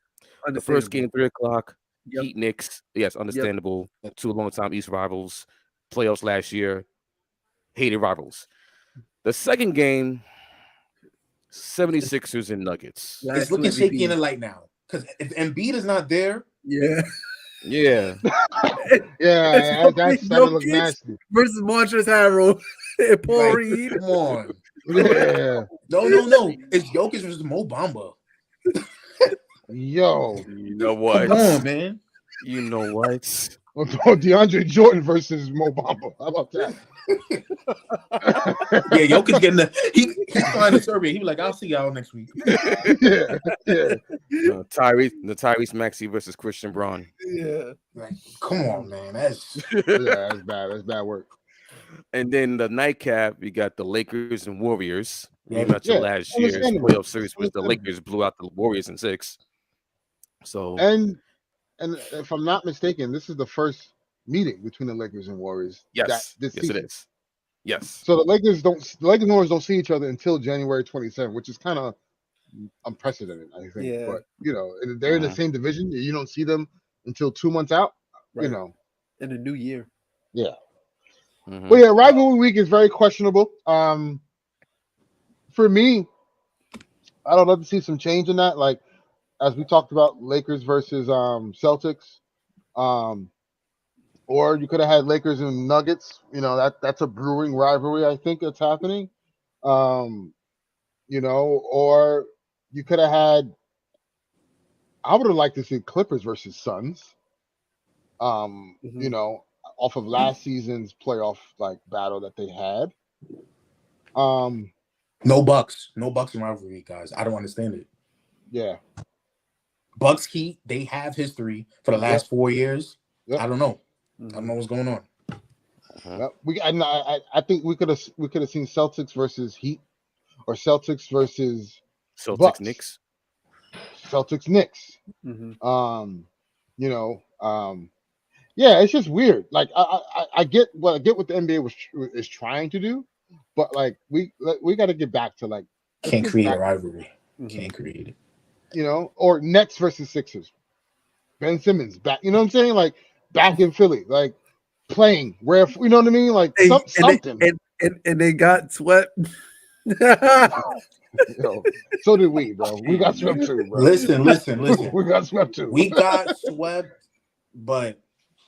The first
understandable.
game, 3 o'clock.
Yep.
Heat Knicks. Yes, understandable. Two long-time East rivals. Playoffs last year. hated rivals. The second game, 76ers and Nuggets.
Last
It's
two
looking shaky in the
MVPs.
light now. Because if Embiid is not there,
Yeah.
Yeah.
Yeah, that started look
Jokic
nasty.
versus Montrezl Harrell and Paul
like,
Reed.
come on.
Yeah,
No. It's Jokic versus Mo Bamba.
yo,
You know what?
Come on, man.
You know what?
DeAndre Jordan versus Mo Bamba. How about that?
Yeah, Jokic getting he's flying the survey. He was like, I'll see y'all next week.
yeah.
Tyrese Maxey versus Christian Braun.
Yeah.
Like, come on, man. That's
Yeah, that's bad. That's bad work.
And then the nightcap, we got the Lakers and Warriors.
Yeah,
Rematch
yeah,
of last year's
understandable.
playoff series was the Lakers blew out the Warriors in 6. So
And if I'm not mistaken, this is the first meeting between the Lakers and Warriors.
yes,
this
yes,
season.
it is. Yes.
So the Lakers and Warriors don't see each other until January 27th, which is kind of unprecedented, I think.
Yeah.
But and they're in the same division. You don't see them until 2 months out.
Right. In the new year.
Yeah.
Mhm.
Well, yeah, rivalry week is very questionable. For me, I don't love to see some change in that. Like as we talked about, Lakers versus Celtics. Or you could have had Lakers and Nuggets. That's a brewing rivalry. I think that's happening. Or you could have had. I would have liked to see Clippers versus Suns. Off of last season's playoff battle that they had.
no Bucks in rivalry, guys. I don't understand it.
Yeah.
Bucks Heat, they have history for the last 4 years.
Yep.
I don't know. I don't know what's going on.
I think we could have seen Celtics versus Heat, or Celtics versus
Celtics
Bucks.
Knicks.
Celtics Knicks.
Mm-hmm.
Yeah, it's just weird. Like I get what the NBA is trying to do, but we got to get back to
Can't create a rivalry. Can't create it.
Or Nets versus Sixers. Ben Simmons back. You know what I'm saying? Like back in Philly, playing where you know what I mean? Like something.
And they got swept.
So did we, bro. We got swept too, bro.
Listen.
We got swept too.
We got swept, but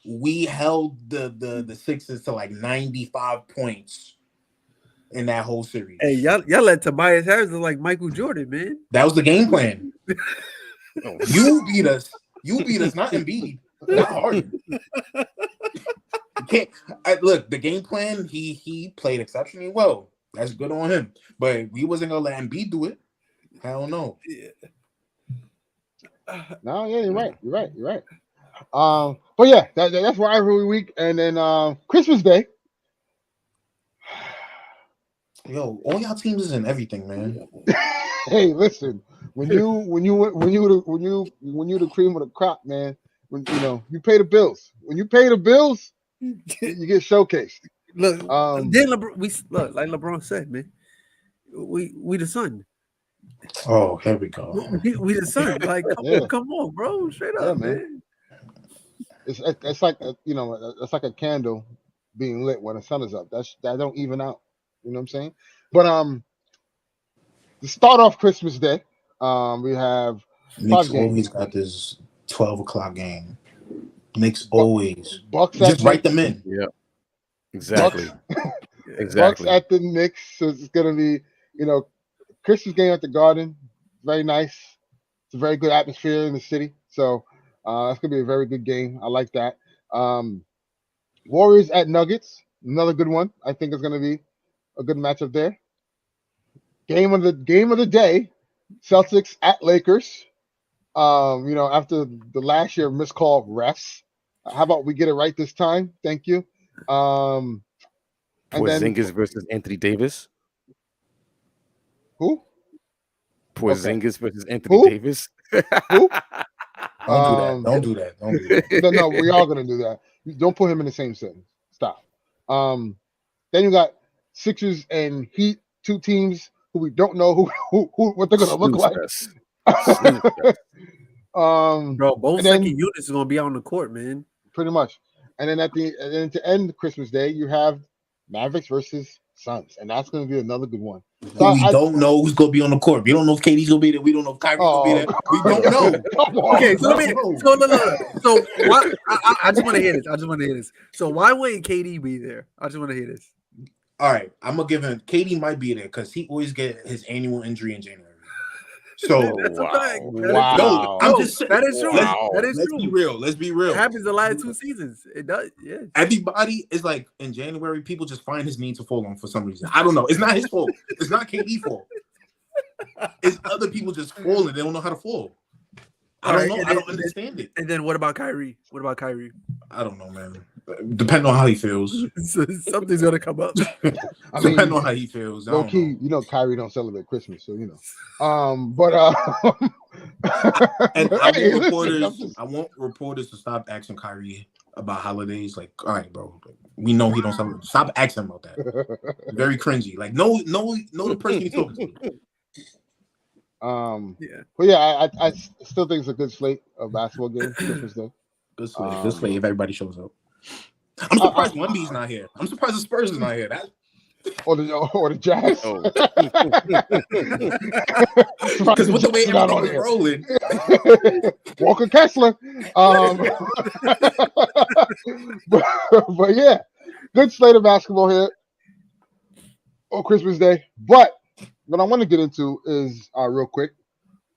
we held the Sixers to 95 points in that whole series.
Hey, y'all let Tobias Harris look like Michael Jordan, man.
That was the game plan. You beat us, not Embiid, not Harden. Look, the game plan, he played exceptionally well. That's good on him. But we wasn't gonna let Embiid do it. Hell no.
No, yeah, you're right. But yeah, that's rivalry week, and then Christmas Day.
Yo, all y'all teams is in everything, man.
Hey, listen, when you the cream of the crop, man. When you pay the bills. When you pay the bills, you get showcased.
Look, then look like LeBron said, man. We the sun.
Oh, here we go.
We the sun. Like, come on, bro. Straight up, man.
It's like it's like a candle being lit when the sun is up. That don't even out. You know what I'm saying? But to start off Christmas Day, we have
Knicks always got this 12 o'clock game. Knicks always.
Bucks
just write them in.
Yeah, exactly.
Bucks at the Knicks. So it's gonna be Christmas game at the Garden. Very nice. It's a very good atmosphere in the city. So that's gonna be a very good game. I like that. Warriors at Nuggets. Another good one. I think it's gonna be a good matchup there. Game of the day. Celtics at Lakers. After the last year miscall refs. How about we get it right this time? Thank you.
Porzingis versus Anthony Davis.
Who?
Porzingis versus Anthony Davis.
Who?
Don't do that.
No, we are gonna do that. Don't put him in the same sentence. Stop. Then you got Sixers and Heat, two teams who we don't know who what they're gonna look like.
Bro, both second units are gonna be on the court, man.
Pretty much. And then to end Christmas Day, you have Mavericks versus Suns, and that's going to be another good one.
So we don't know who's going to be on the court. We don't know if KD's going to be there. We don't know if Kyrie's going to be there. We don't know.
Come on.
Okay, so so why? I just want to hear this. So why wouldn't KD be there? I just want to hear this.
All right, I'm gonna give him. KD might be there because he always get his annual injury in January. So
That's a fact.
Wow.
No, I'm just saying.
That is true.
Wow.
That is
Let's
true.
be real. Let's be real.
It happens the last 2 seasons. It does. Yeah.
Everybody is like in January. People just find his knee to fall on for some reason. I don't know. It's not his fault. It's not KD's fault. It's other people just falling. They don't know how to fall. I don't know. I don't understand it.
And then what about Kyrie?
I don't know, man. Depending on how he feels.
So something's gonna come up.
Depending on how he feels.
Low key, Kyrie don't celebrate Christmas, so But
and I want reporters to stop asking Kyrie about holidays. Like, all right, bro, we know he don't celebrate. Stop asking about that. Very cringy. Like, know the person he's talking to.
But yeah, I still think it's a good slate of basketball games Christmas Day.
Good slate if everybody shows up. I'm surprised Wemby's not here. I'm surprised the Spurs is not here.
Or the Jazz.
Because with the way everything's rolling.
Walker Kessler. But yeah, good slate of basketball here on Christmas Day. But what I want to get into is real quick,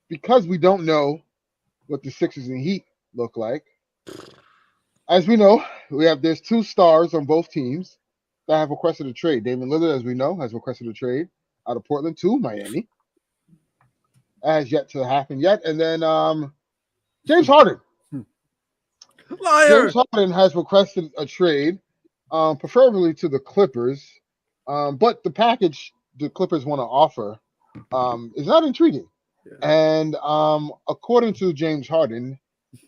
because we don't know what the Sixers and Heat look like. As we know, there's 2 stars on both teams that have requested a trade. Damian Lillard, as we know, has requested a trade out of Portland to Miami. That has yet to happen yet. And then James Harden.
Liar.
James Harden has requested a trade, preferably to the Clippers. But the package the Clippers want to offer is not intriguing. Yeah. And according to James Harden,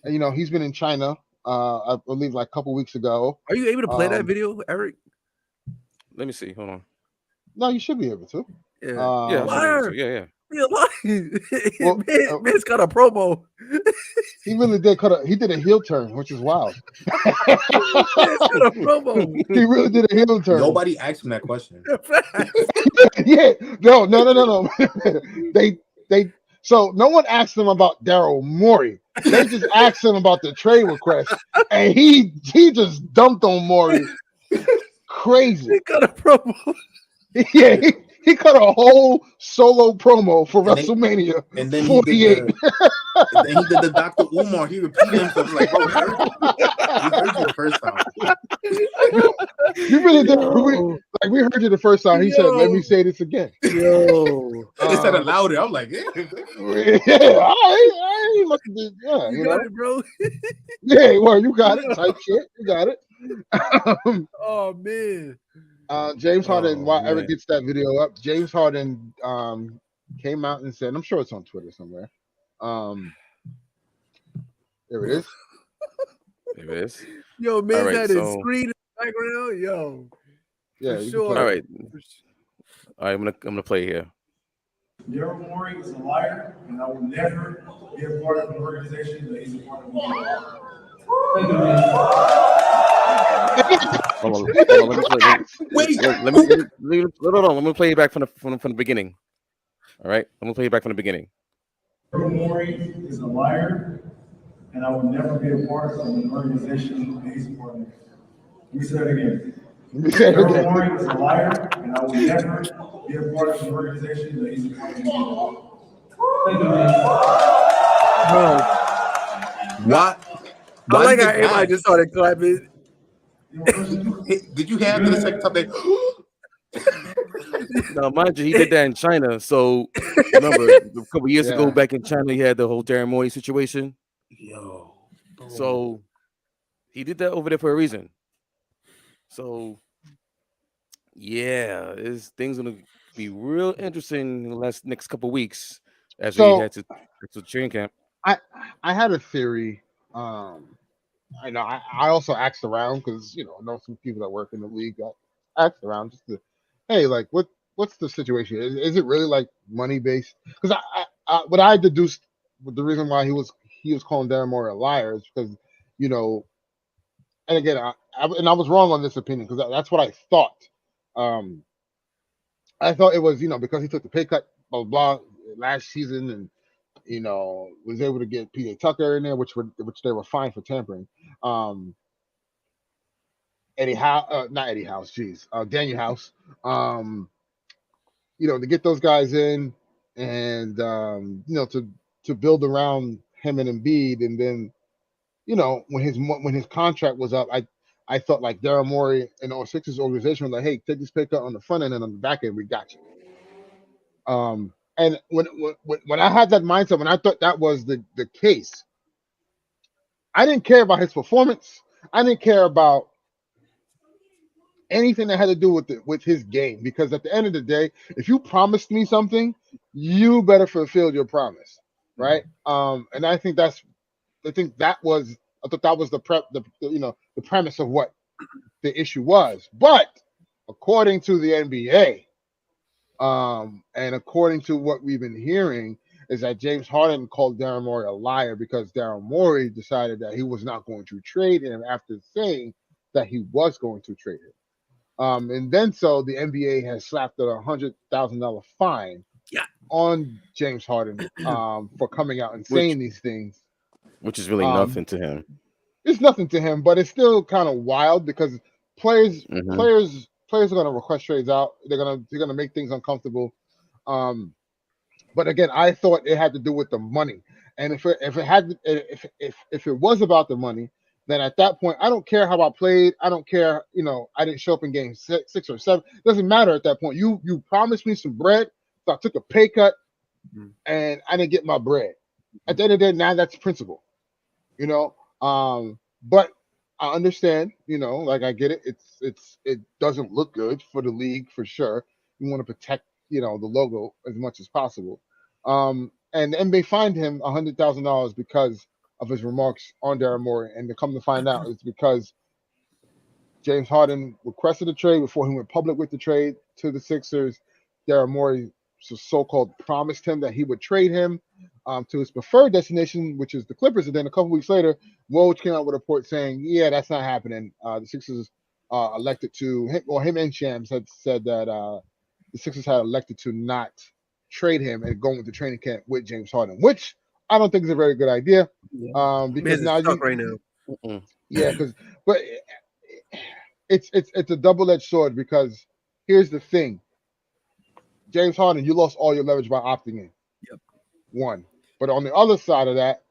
he's been in China, I believe, like a couple weeks ago.
Are you able to play that video, Eric?
Let me see. Hold on.
No, you should be able to.
Yeah.
Yeah.
You're lying. Well, man's got a promo.
He really did he did a heel turn, which is wild.
Man's got a promo.
He really did a heel turn.
Nobody asked him that question.
Yeah. No. So no one asked him about Daryl Morey. They just asked him about the trade request, and he just dumped on Morey. Crazy.
He got a promo.
Yeah, he cut a whole solo promo for WrestleMania.
And then
48.
He did the Dr. Umar. He repeated himself like, bro, he heard you the first time.
You really did. We heard you the first time. He said, "Let me say this again."
Yo, they said it louder. I'm like, yeah,
I must have been,
you got it, bro.
Yeah, well, you got it. Type shit, you got it.
Oh man.
James Harden, while Eric gets that video up, James Harden came out and said, I'm sure it's on Twitter somewhere. There it is.
There it is.
Yo, man, had his screen in the background. Yo.
Yeah,
sure.
All right. I'm gonna play here.
Daryl Morey is a liar, and I will never be a part of an organization that he's a part of.
Hold on, let me play it back from the beginning. All right, I'm gonna play it back from the beginning.
Daryl Morey is a liar, and I will never be a part of an organization that he's a part of. Let me say that again. Daryl Morey is a liar, and I will never be a part of an organization that he's a part of.
What?
I like how everybody just started clapping.
Did you have the second time they?
Now, mind you, he did that in China. So remember, a couple years ago, back in China, he had the whole Daryl Morey situation.
Yo.
So he did that over there for a reason. So yeah, things gonna be real interesting in the next couple weeks as we head to training camp.
I had a theory. I know I also asked around because I know some people that work in the league. I asked around just to, hey, like what's the situation? Is it really like money based? Because what I deduced with the reason why he was calling Daryl Morey a liar is because and again I was wrong on this opinion because that's what I thought I thought it was, because he took the pay cut, blah blah, last season, and was able to get PJ Tucker in there, which they were fine for tampering. Eddie House, not Eddie House, Daniel House. To get those guys in and to build around him and Embiid, and then when his contract was up, I thought like Daryl Morey and the Sixers organization was like, hey, take this pay cut on the front end, and on the back end we got you. And when I had that mindset, when I thought that was the case, I didn't care about his performance. I didn't care about anything that had to do with his game, because at the end of the day, if you promised me something, you better fulfill your promise, right? And I think that was the premise of what the issue was. But according to the NBA, and according to what we've been hearing, is that James Harden called Daryl Morey a liar because Daryl Morey decided that he was not going to trade him after saying that he was going to trade him. And then so the NBA has slapped a $100,000 fine on James Harden for coming out and saying these things.
Which is really nothing to him.
It's nothing to him, but it's still kind of wild because players are going to request trades out. They're gonna make things uncomfortable. But again, I thought it had to do with the money, and if it was about the money, then at that point, I don't care how I played. I don't care. I didn't show up in game 6 or 7. Doesn't matter at that point. You promised me some bread, so I took a pay cut, and I didn't get my bread. At the end of the day, now that's principle. But I understand. Like I get it. It doesn't look good for the league for sure. You want to protect the logo as much as possible. And the NBA fined him $100,000 because of his remarks on Daryl Morey, and to come to find out, it's because James Harden requested a trade before he went public with the trade to the Sixers. Daryl Morey so-called promised him that he would trade him to his preferred destination, which is the Clippers. And then a couple weeks later, Woj came out with a report saying, yeah, that's not happening. The Sixers elected to, him and Shams had said that the Sixers had elected to not trade him and go with the training camp with James Harden, which I don't think is a very good idea. Because now
stuck right now.
Yeah, but it's a double-edged sword, because here's the thing. James Harden, you lost all your leverage by opting in.
Yep.
One. But on the other side of that,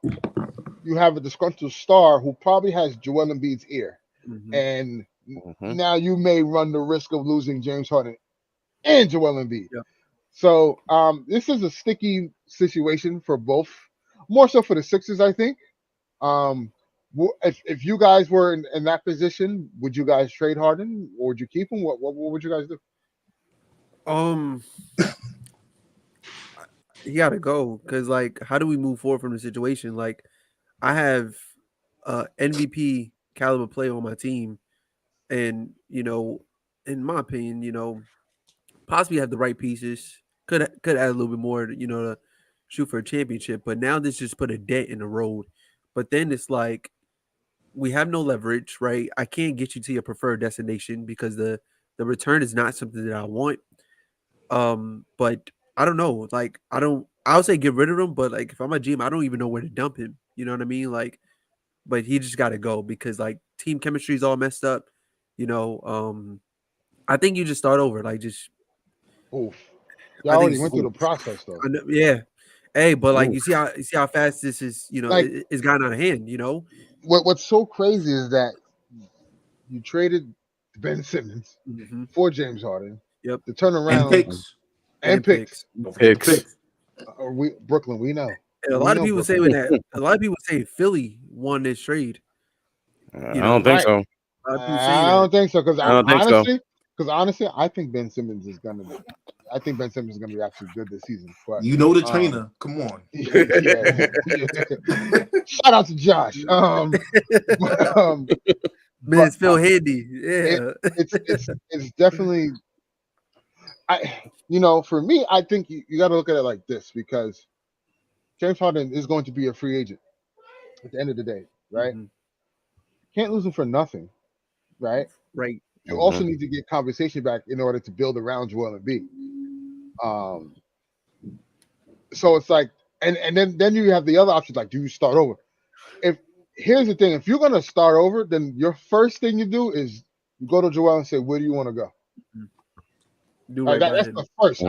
you have a disgruntled star who probably has Joel Embiid's ear. And now you may run the risk of losing James Harden and Joel Embiid.
Yep.
So this is a sticky situation for both, more so for the Sixers, I think. If you guys were in that position, would you guys trade Harden, or would you keep him? What would you guys do?
He gotta go, because like, how do we move forward from the situation? Like, I have MVP caliber player on my team, and in my opinion, possibly have the right pieces. Could add a little bit more, to shoot for a championship. But now this just put a dent in the road. But then it's like, we have no leverage, right? I can't get you to your preferred destination because the return is not something that I want. But I don't know. Like, I would say get rid of him, but like, if I'm a GM, I don't even know where to dump him. You know what I mean? Like, but he just got to go, because like, team chemistry is all messed up. I think you just start over. Like, just.
Oof. You already went through the process, though.
Yeah. Hey, but like, you see how fast this is.
Like,
it's gotten out of hand.
What's so crazy is that you traded Ben Simmons for James Harden.
Yep.
To turn around
and picks.
Picks.
Brooklyn, we know.
And a lot of people say that. A lot of people say Philly won this trade.
I don't think so.
I don't think so, because honestly, I think Ben Simmons is gonna be. I think Ben Simmons is gonna be actually good this season. But
the trainer. Come on.
Shout out to Josh.
Man, it's Phil Handy. Yeah.
It's definitely. For me, I think you got to look at it like this, because James Harden is going to be a free agent at the end of the day, right? Can't lose him for nothing, right?
Right.
you also need to get compensation back in order to build around Joel Embiid. So it's like, and then you have the other options, like, do you start over? Here's the thing, if you're gonna start over, then your first thing you do is you go to Joel and say, where do you want to go? That's the first.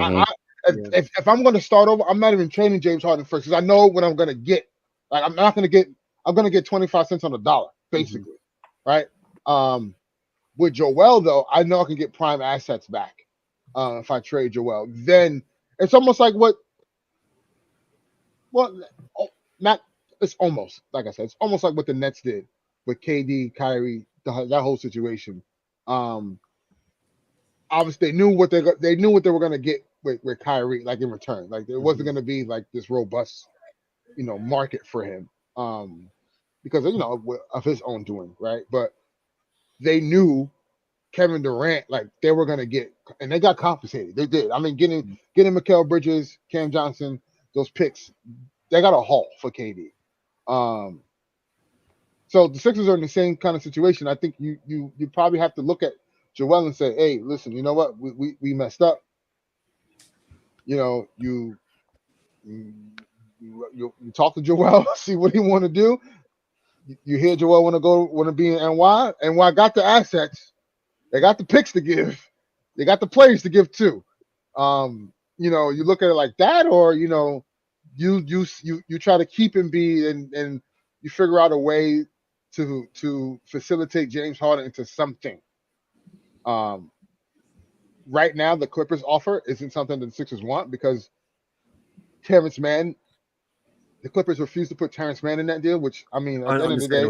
If I'm gonna start over, I'm not even trading James Harden first, because I know what I'm gonna get. Like, I'm gonna get 25 cents on the dollar, basically. Right? With Joel, though, I know I can get prime assets back if I trade Joel. Then it's almost like it's almost, like I said, it's almost like what the Nets did with KD, Kyrie, that whole situation. Obviously, they knew what they were going to get with Kyrie, like, in return. Like, there wasn't going to be like this robust, market for him, because of his own doing, right? But they knew Kevin Durant, like, they were going to get, and they got compensated. They did. I mean, getting Mikal Bridges, Cam Johnson, those picks, they got a haul for KD. So the Sixers are in the same kind of situation. I think you probably have to look at Joel and say, hey, listen, you know what? We messed up. You talk to Joel, see what he want to do. You hear Joel want to be in NY. NY got the assets. They got the picks to give. They got the players to give too. You look at it like that, or you try to keep Embiid and you figure out a way to facilitate James Harden into something. Right now, the Clippers offer isn't something that the Sixers want, because Terrence Mann, the Clippers refuse to put Terrence Mann in that deal, which, I mean, at the end of the day,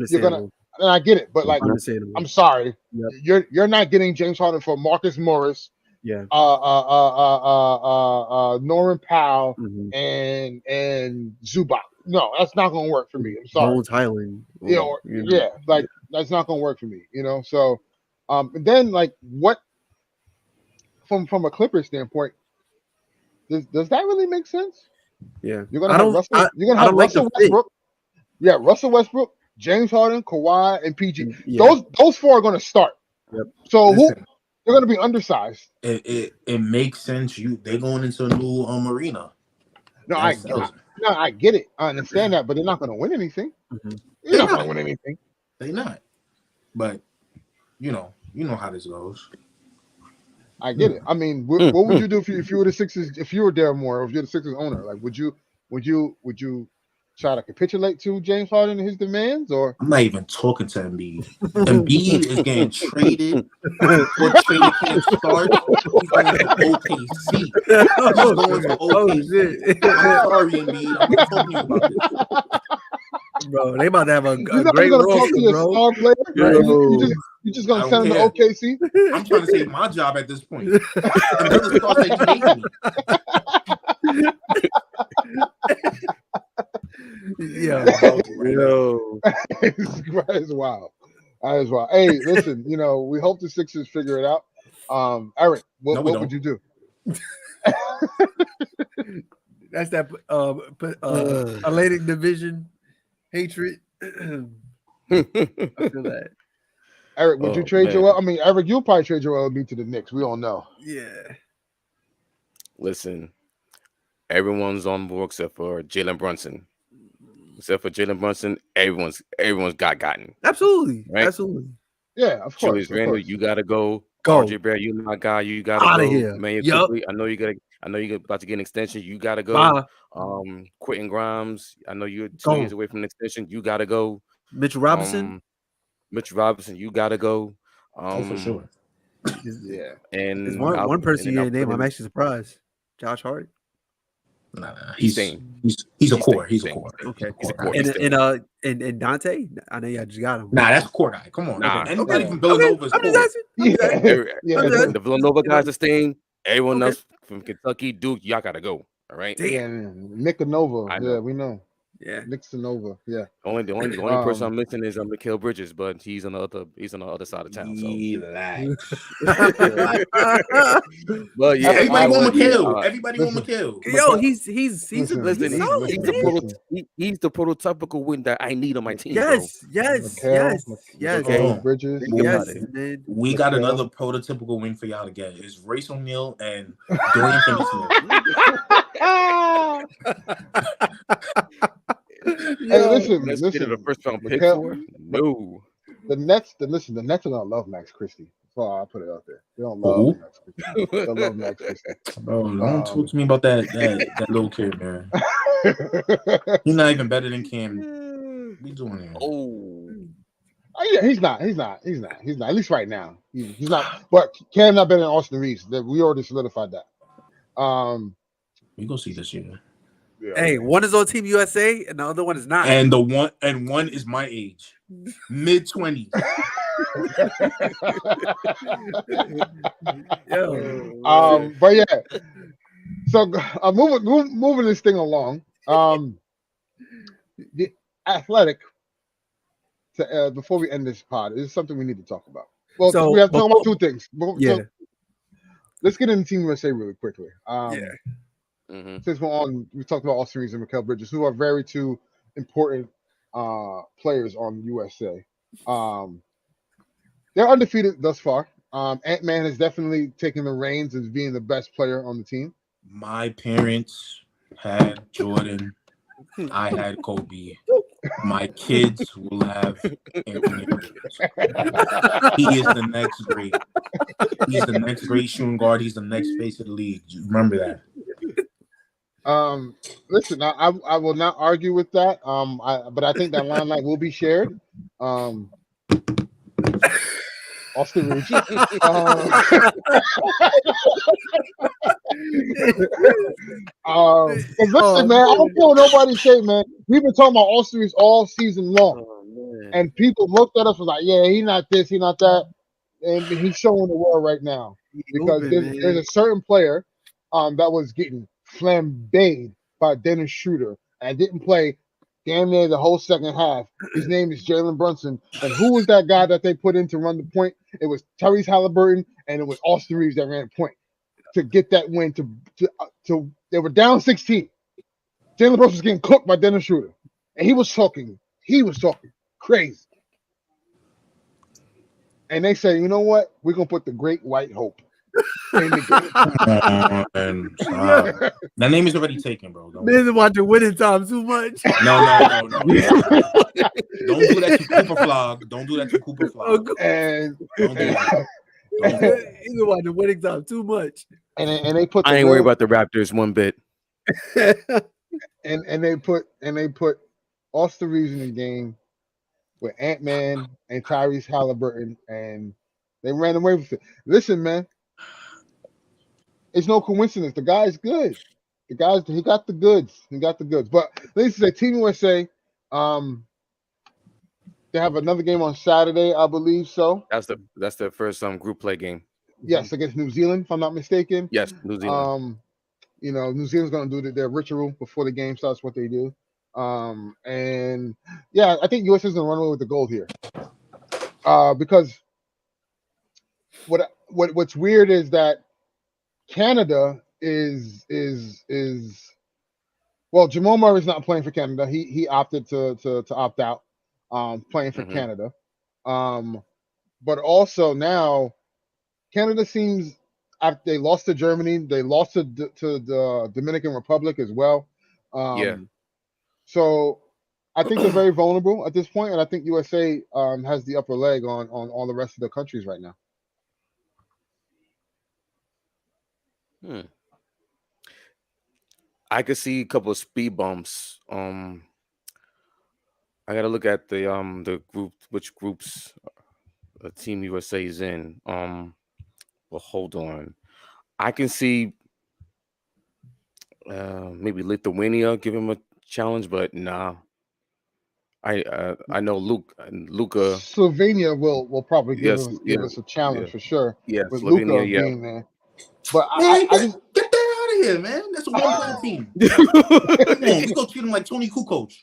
you're gonna, and I get it, but, like, I'm sorry, you're not getting James Harden for Marcus Morris, Norman Powell, and Zubac. No, that's not gonna work for me. I'm sorry.
Bones Highland.
Like, that's not gonna work for me. So, then, like, what from a Clippers standpoint, does that really make sense?
Yeah,
you're gonna have Russell Westbrook. Yeah, Russell Westbrook, James Harden, Kawhi, and PG. Those four are gonna start.
Yep.
So they're gonna be undersized.
It makes sense. They're going into a new arena.
No, I get it. I understand that, but they're not gonna win anything. They're not gonna win anything.
They're not. But you know how this goes.
I get it. I mean, what would you do if you were the Sixers? If you were Daryl Morey, or if you're the Sixers owner, like, would you try to capitulate to James Harden and his demands, or?
I'm not even talking to Embiid. Embiid is getting traded before training camp starts. He's going to OKC. He's going to OKC. I'm sorry, Embiid. I'm not talking about this.
Bro, they about to have a great roster, bro.
Star player, right? You just gonna send him to OKC?
I'm trying to save my job at this point. Another star that you hate me.
That is wild. That is wild. Hey, listen, we hope the Sixers figure it out. Eric, what would you do?
That's that Atlantic Division hatred. I feel that.
Eric, would you trade Joel? I mean, Eric, you'll probably trade Joel Embiid to the Knicks. We all know.
Yeah.
Listen, everyone's on board except for Jalen Brunson. Except for Jalen Brunson, everyone's gotten.
Absolutely.
Right?
Absolutely.
Yeah, of course.
Julius Randle, you gotta go.
Go.
RJ Barrett, you my guy. You gotta
Outta
go.
here.
Man,
Yup.
I know you're about to get an extension. You gotta go.
Bye.
Quentin Grimes, I know you're 2 years away from an extension. You gotta go.
Mitchell Robinson,
you gotta go.
For sure.
Yeah.
And
there's one person you didn't name. I'm actually surprised. Josh Hart.
Nah. He's a core. He's a core.
Okay.
He's a core.
And Dante. I know y'all just got him.
Nah, that's a core guy. Come on.
Nah.
Anybody from Villanova is core.
The Villanova guys are staying. Everyone else from Kentucky, Duke, y'all gotta go. All right.
And Nick Nova. Yeah, we know.
Yeah.
Nixonova. Yeah.
The only person I'm missing is Mikal Bridges, but he's on the other side of town. So.
Relax.
But yeah,
Everybody want
yeah,
McHale. Everybody want
listen.
McHale.
Yo,
Mikal-
he's
listen,
listen,
he's solid,
he's
man.
he's the prototypical win that I need on my team, bro.
Yes.
Mikal Bridges.
Think about
Yes,
it.
man.
We got
McHale.
another prototypical win for y'all to get. It's Race O'Neal and Dorian Finney-Smith.
Hey, listen.
Let's get the first round pick
Mikal-
for? No.
The Nets are gonna love Max Christie. That's all I put it out there. They don't
Who?
love Max Christie. They love Max Christie.
Bro, don't talk to me about that little kid, man. He's not even better than Cam. We doing here.
Oh yeah, he's not. At least right now, he's not. But Cam not better than Austin Reeves. We already solidified that.
We go see this year.
Yeah.
Hey, one is on Team USA and the other one is not.
And one is my age, mid-20s.
Yo.
But yeah. So moving this thing along. The Athletic. Before we end this pod, this is something we need to talk about. Well,
So,
we have to talk about two things.
Yeah.
So, let's get into Team USA really quickly. Since we talked about Austin Reeves and Mikal Bridges, who are very two important players on USA. They're undefeated thus far. Ant-Man has definitely taken the reins as being the best player on the team.
My parents had Jordan. I had Kobe. My kids will have Anthony Edwards. He is the next great. He's the next great shooting guard. He's the next face of the league. Remember that.
Listen, I will not argue with that. But I think that limelight will be shared. Austin Reeves. Listen, man, I don't care what nobody say, man. We've been talking about Austin Reeves all season long, and people looked at us was like, "Yeah, he's not this, he's not that," and he's showing the world right now because there's a certain player that was getting flambéed by Dennis Schroeder and didn't play damn near the whole second half. His name is Jalen Brunson. And who was that guy that they put in to run the point? It was Tyrese Halliburton and it was Austin Reeves that ran point to get that win. To they were down 16. Jalen Brunson was getting cooked by Dennis Schroeder. And he was talking crazy. And they said, you know what? We're gonna put the Great White Hope in the game.
That name is already taken, bro.
Man, watching Winning Time too much.
No. Don't do that to Cooper Flog. Don't do that to Cooper Flog.
And
Don't do that.
He's been watching Winning Time too much.
And they put.
I ain't worried about the Raptors one bit.
and they put Austin Reeves in the game with Ant-Man and Tyrese Halliburton, and they ran away with it. Listen, man, it's no coincidence. The guy's good. He got the goods. But let's say Team USA, they have another game on Saturday, I believe so.
That's their first group play game.
Yes, against New Zealand, if I'm not mistaken.
Yes, New Zealand.
New Zealand's going to do their ritual before the game starts. What they do, and yeah, I think USA's going to run away with the gold here, because what's weird is that Canada is well, Jamal Murray's not playing for Canada. He opted to opt out, playing for Canada, but also now Canada seems. They lost to Germany. They lost to the Dominican Republic as well. So I think they're very vulnerable at this point, and I think USA has the upper leg on all the rest of the countries right now.
I could see a couple of speed bumps. I got to look at the group, which groups Team USA is in. Well, hold on. I can see maybe Lithuania give him a challenge, but nah. I know Luka.
Slovenia will probably give us a challenge for sure.
Yeah,
with
Slovenia,
Luka being there. But
Man,
I just
get that out of here, man. That's a one-player team. Come on, we go treat him like Tony Kukoc.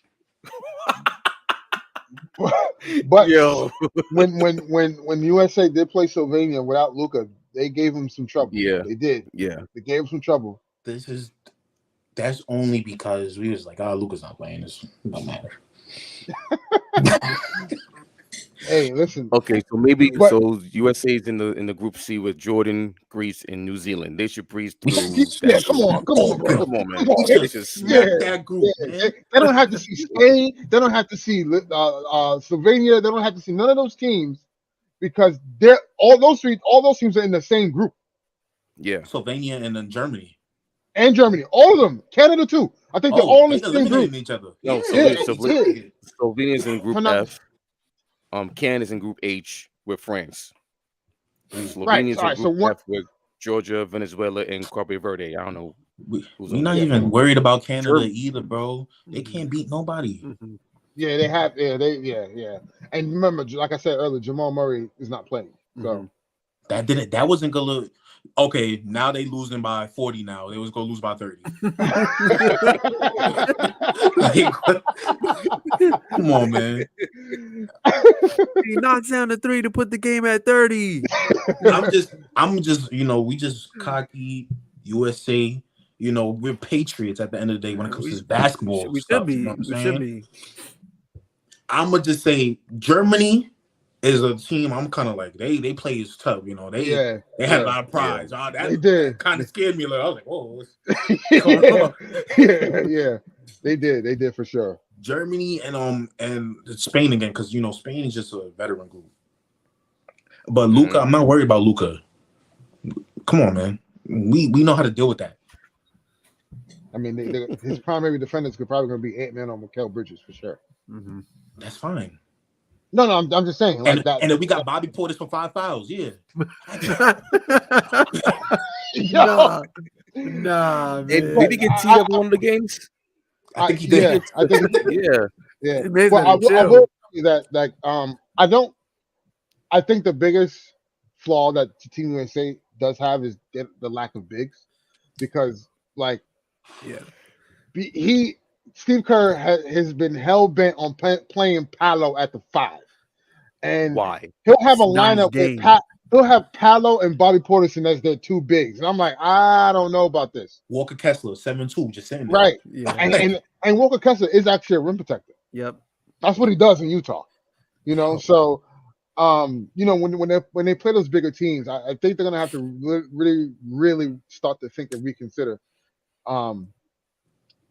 But
Yo.
when USA did play Slovenia without Luka, they gave him some trouble.
Yeah.
They did.
Yeah.
They gave him some trouble.
That's only because we was like, Luka's not playing. This don't matter.
Hey, listen.
Okay, so maybe USA is in the group C with Jordan, Greece, and New Zealand. They should breeze through.
Yeah, come on, bro.
Come on, man.
Come on.
They should
smack that group, man.
They don't have to see Spain. They don't have to see Slovenia. They don't have to see none of those teams because all those teams are in the same group.
Yeah,
Slovenia and then Germany.
And Germany, all of them, Canada too. I think they're all in the same
eliminating
group.
each other.
No, Slovenia's in Group F. Canada's in Group H with France. Slovenia's in Group F with Georgia, Venezuela, and Cape Verde. I don't know.
We're not even worried about Canada either, bro. They can't beat nobody.
Mm-hmm.
Yeah, they have. Yeah. And remember, like I said earlier, Jamal Murray is not playing. So
that wasn't gonna. Okay, now they losing by 40. Now they was gonna lose by 30. Come on, man.
He knocks down the 3 to put the game at 30.
I'm just, we just cocky USA. We're patriots at the end of the day when it comes to basketball.
We should be.
I'm gonna just say Germany is a team. I'm kind of like they play is tough. They had a lot of pride.
Yeah.
That kind of scared me a little. I was like, whoa,
they did for sure.
Germany and Spain again because Spain is just a veteran group. But Luka, I'm not worried about Luka. Come on, man. We know how to deal with that.
I mean, his primary defenders could probably going to be Ant-Man or Mikal Bridges for sure.
Mm-hmm.
That's fine.
No, I'm just saying. Like that.
And then we got Bobby Portis for 5 fouls. Yeah.
Nah, man.
Did he get teed up in one of the games?
I think he did.
I think
yeah.
Well, I will say that I think the biggest flaw that Team USA does have is the lack of bigs, because Steve Kerr has been hell bent on playing Paolo at the 5, and
why
he'll have a lineup with he'll have Paolo and Bobby Portis as their 2 bigs, and I'm like, I don't know about this.
Walker Kessler 7'2", just saying that.
Right,
yeah.
and Walker Kessler is actually a rim protector.
Yep,
that's what he does in Utah. So when they play those bigger teams, I think they're gonna have to really start to think and reconsider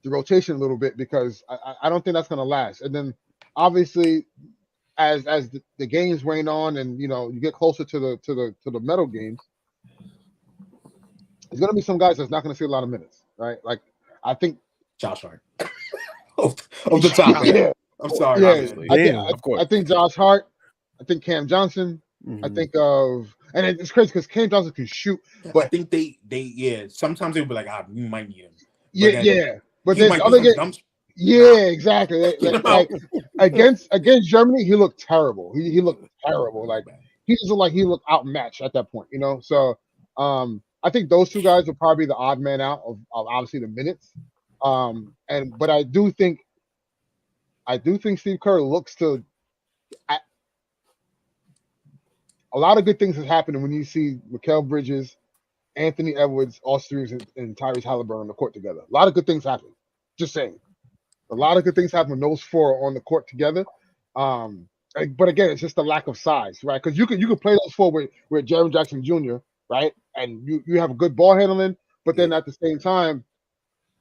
the rotation a little bit, because I don't think that's going to last. And then obviously as the games wane on and you get closer to the medal games, there's going to be some guys that's not going to see a lot of minutes, right? Like I think
Josh Hart of the top.
Yeah.
I'm sorry.
Yeah. I think Josh Hart. I think Cam Johnson. Mm-hmm. I think and it's crazy because Cam Johnson can shoot, but
I think they sometimes they'll be like, we might need him.
But there's other games. Yeah, exactly. Like against Germany, he looked terrible. He looked terrible. Like he just looked like he looked outmatched at that point. So I think those 2 guys will probably be the odd man out of obviously the minutes. But I do think Steve Kerr looks to. A lot of good things have happened when you see Mikal Bridges, Anthony Edwards, Austin Reeves, and Tyrese Halliburton on the court together. A lot of good things happen. Just saying. A lot of good things happen when those 4 are on the court together. But again, it's just the lack of size, right? Because you could play those 4 with Jaren Jackson Jr., right? And you have a good ball handling, but then at the same time,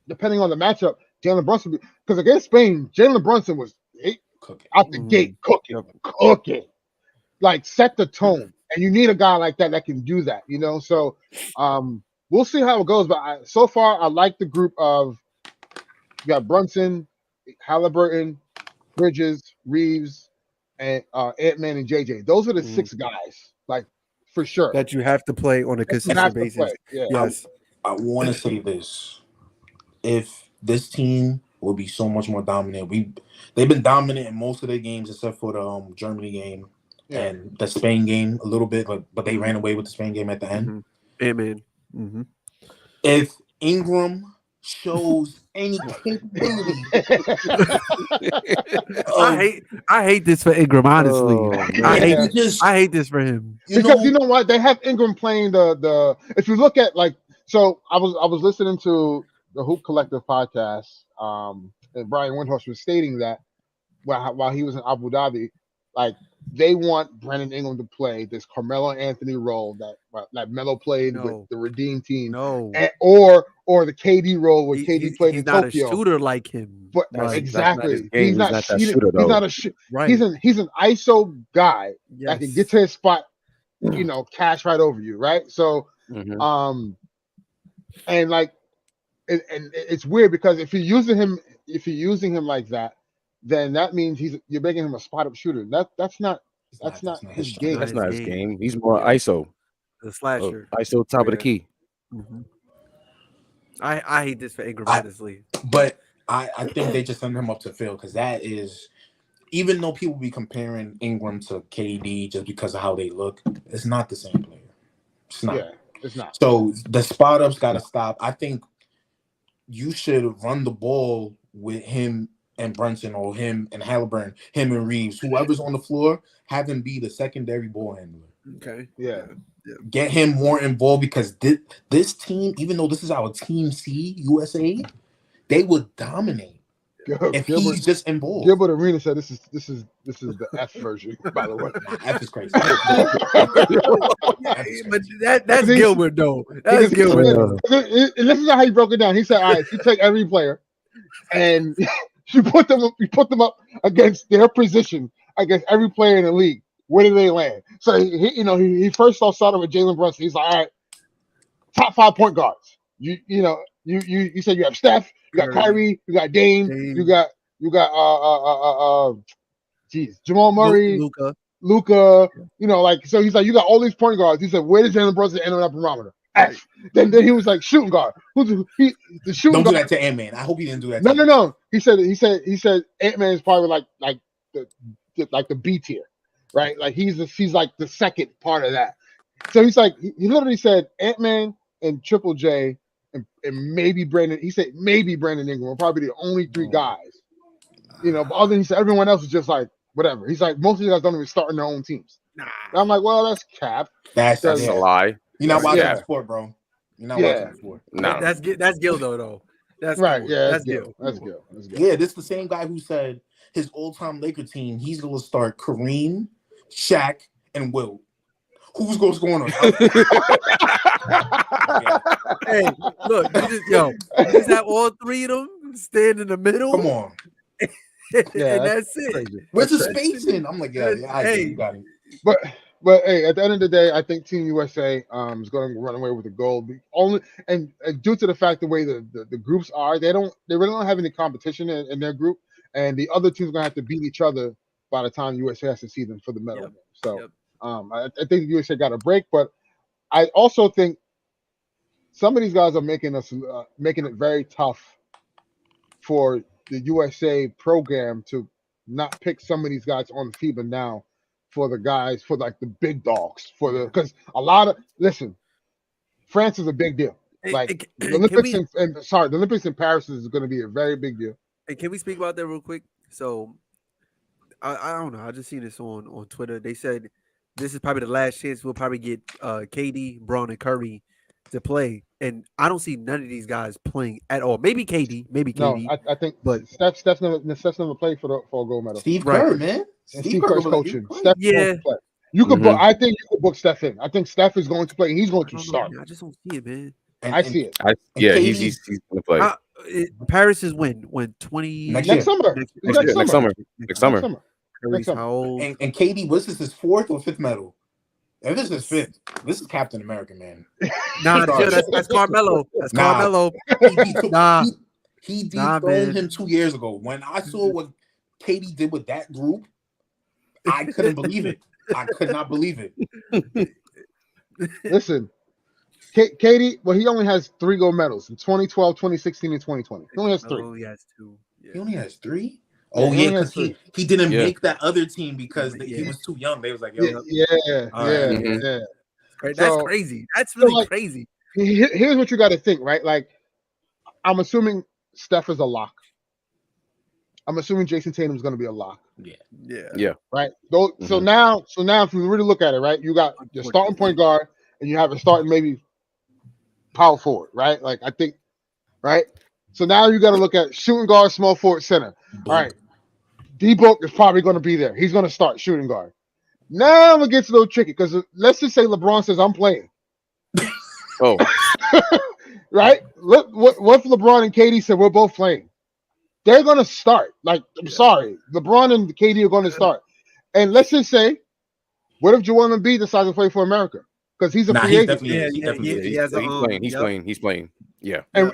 depending on the matchup, Jalen Brunson, because against Spain, Jalen Brunson was out the gate cooking. Like set the tone, and you need a guy like that can do that, So we'll see how it goes. But so far, I like the group of you got Brunson, Halliburton, Bridges, Reeves, and Ant-Man and JJ. Those are the 6 guys, like for sure,
that you have to play on a consistent basis.
Yeah.
Yes,
I want to say this: if this team will be so much more dominant, they've been dominant in most of their games except for the Germany game. Yeah. And the Spain game a little bit, but they ran away with the Spain game at the end.
Amen. Mm-hmm.
If Ingram shows any capability.
I hate this for Ingram. Honestly,
Oh,
I
man.
hate this for him.
Because you know what? They have Ingram playing the. If you look at so I was listening to the Hoop Collective podcast, and Brian Windhorst was stating that while he was in Abu Dhabi, they want Brandon Ingram to play this Carmelo Anthony role that Melo played with the Redeem team, or the KD role where KD played in Tokyo.
He's not a shooter like him.
But exactly, he's not that shooter. He's not a shooter.
Right.
He's an ISO guy that can get to his spot, cash right over you, right? So, and it's weird because if you're using him like that, then that means you're making him a spot up shooter. That's not his game.
That's not his game. He's more ISO,
the slasher,
ISO top of the key.
Mm-hmm. I hate this for Ingram, honestly.
But I think they just send him up to Phil because that is, even though people be comparing Ingram to KD just because of how they look, it's not the same player. It's not.
Yeah, it's not.
So the spot ups got to stop. I think you should run the ball with him and Brunson or him and Halliburton, him and Reeves, whoever's on the floor, have him be the secondary ball handler.
Okay.
Yeah.
Get him more involved because this team, even though this is our Team C, USA, they would dominate if he's just involved.
Gilbert Arena said this is the F version, by the way.
F is crazy.
But that's Gilbert though. That's Gilbert.
This is how he broke it down. He said, "All right, you take every player, and you put them up against their position against every player in the league. Where do they land?" So he first started with Jalen Brunson. He's like, "All right, top 5 point guards. You said you have Steph, you got Kyrie, you got Dame, you got Jamal Murray, Luka. So he's like, you got all these point guards. He said, where does Jalen Brunson end up in barometer? F. Then he was like, shooting guard. Who's the shooting?
Don't
guard.
do that to Ant-Man. I hope he didn't do that.
No. He said Ant-Man is probably like the B tier, right? Like he's like the second part of that. So he's like, he literally said Ant-Man and Triple J and maybe Brandon. He said maybe Brandon Ingram were probably the only 3 guys. But other than he said everyone else is just like whatever. He's like most of these guys don't even start in their own teams. And I'm like, well, that's cap.
That's a lie.
You're not watching the sport, bro. You're not watching the sport.
No.
That's Gil though. That's
right.
Cool.
Yeah,
that's
Gil. That's Gil.
Yeah, this is the same guy who said his old-time Laker team, he's going to start Kareem, Shaq, and Wilt. Who's going to score on?
Hey, look, you just have all 3 of them stand in the middle.
Come on.
And that's it.
Crazy.
Where's the spacing? I'm like, you got it.
But hey, at the end of the day, I think Team USA is going to run away with the gold. And due to the fact the way the groups are, they really don't have any competition in their group, and the other team's going to have to beat each other by the time USA has to see them for the medal. So I think USA got a break, but I also think some of these guys are making it very tough for the USA program to not pick some of these guys on FIBA now for the guys, for like the big dogs, because France is a big deal. Like the Olympics in Paris is going to be a very big deal.
And can we speak about that real quick? So I don't know. I just seen this on Twitter. They said this is probably the last chance we'll probably get KD, Braun, and Curry to play, and I don't see none of these guys playing at all. Maybe KD.
No, I think, but Steph's never played for a gold medal.
Steve Kerr, man.
Steve Kerr's coaching. Steph play.
You
could book. I think you could book Steph in. I think Steph is going to play, and he's going to start.
I just don't see it, man.
I see it.
He's going to play.
Paris is when 20
next
summer.
Next summer.
How old?
And KD, was this his 4th or 5th medal? If this is 5th, this is Captain America, man.
Nah, that's Carmelo. That's Carmelo.
He dethroned him 2 years ago. When I saw what KD did with that group, I couldn't believe it. I could not believe it.
Listen, KD, well, he only has 3 gold medals in 2012, 2016, and 2020. He only has 3.
Oh, he has 2. Yeah.
He only has 3? Oh, yeah, because he didn't make that other team because he was too young. They was like, yo.
Yeah.
That's crazy. That's really crazy.
Here's what you got to think, right? Like, I'm assuming Steph is a lock. I'm assuming Jason Tatum is going to be a lock.
Yeah.
Right. So now, if we really look at it, right, you got your starting point guard, and you have a starting maybe power forward, right? Like I think, right. So now you got to look at shooting guard, small forward, center. All right. D-Book is probably going to be there. He's going to start shooting guard. Now it gets a little tricky because let's just say LeBron says I'm playing.
Oh,
right. Look, what if LeBron and KD said we're both playing? They're going to start. Like, I'm sorry, LeBron and KD are going to start. And let's just say, what if Joel Embiid decides to play for America? Because he's a free agent.
He's playing. Yeah.
And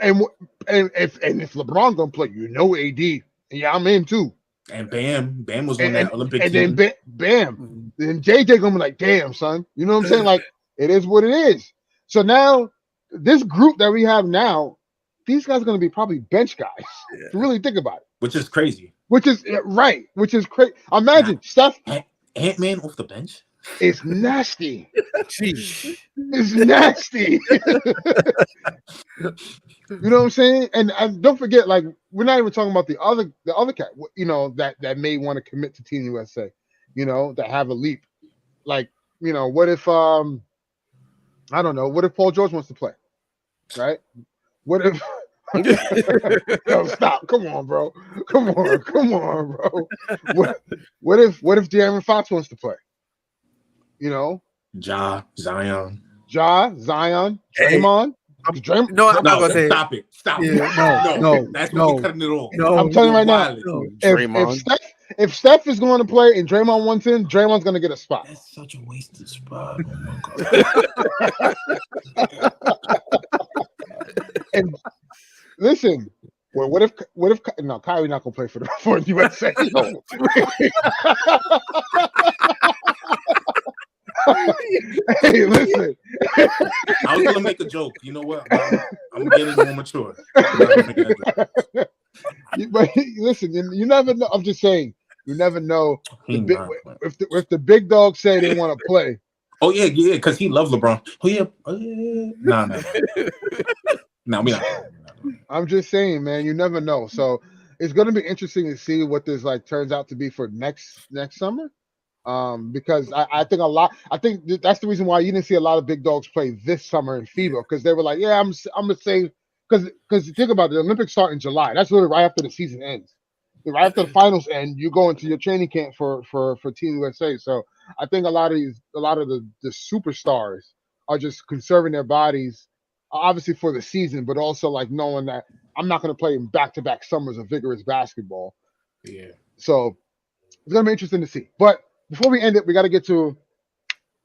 if LeBron gonna play, AD. Yeah, I'm in too.
And Bam was on that Olympic
and
team.
then Bam. Then JJ gonna be like, damn, son. You know what I'm saying? Like, it is what it is. So now, this group that we have now, these guys are gonna be probably bench guys. To really think about it.
Which is crazy.
Which is crazy. Imagine Steph
Ant-Man off the bench.
It's nasty. It's nasty. You know what I'm saying? And don't forget, like, we're not even talking about the other cat, that may want to commit to Team USA, that have a leap. Like, what if I don't know, what if Paul George wants to play? Right? What if Yo, stop. Come on, bro. Come on, bro. What if De'Aaron Fox wants to play?
Zion,
Draymond.
No, I'm not gonna say
stop it.
No,
that's what you're cutting it off.
No,
I'm telling you right now.
Draymond.
If Steph is going to play and Draymond wants in, Draymond's going to get a spot.
That's such a wasted spot.
And listen, what if no, Kyrie not going to play for the USA? Hey, listen.
I was gonna make a joke. You know what? I'm getting more mature.
But listen, you never know. I'm just saying, you never know if the big dogs say they want to play.
Oh yeah, because he loves LeBron. Oh yeah. No, we not.
I'm just saying, man. You never know. So it's going to be interesting to see what this turns out to be for next summer. Because I think that's the reason why you didn't see a lot of big dogs play this summer in FIBA, because they were like, yeah, I'm gonna say, because think about it, the Olympics start in July. That's literally right after the season ends. Right after the finals end, you go into your training camp for Team USA. So I think a lot of the superstars are just conserving their bodies, obviously for the season, but also like knowing that I'm not going to play in back-to-back summers of vigorous basketball.
Yeah.
So it's gonna be interesting to see, but. Before we end it, we got to get to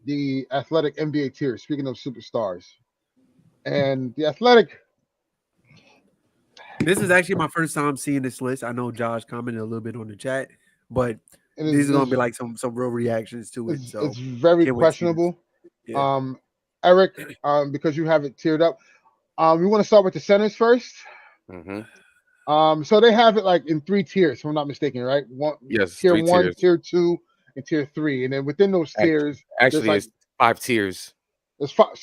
the Athletic NBA tier. Speaking of superstars, and the Athletic.
This is actually my first time seeing this list. I know Josh commented a little bit on the chat, but these are going to be like some real reactions to it. So
it's very questionable.
Yeah.
Eric, because you have it tiered up. We want to start with the centers first.
Mm-hmm.
So they have it like in 3 tiers, if I'm not mistaken, right? Tier 1,
tiers.
Tier 2. And tier 3, and then within those tiers,
it's 5 tiers.
There's 5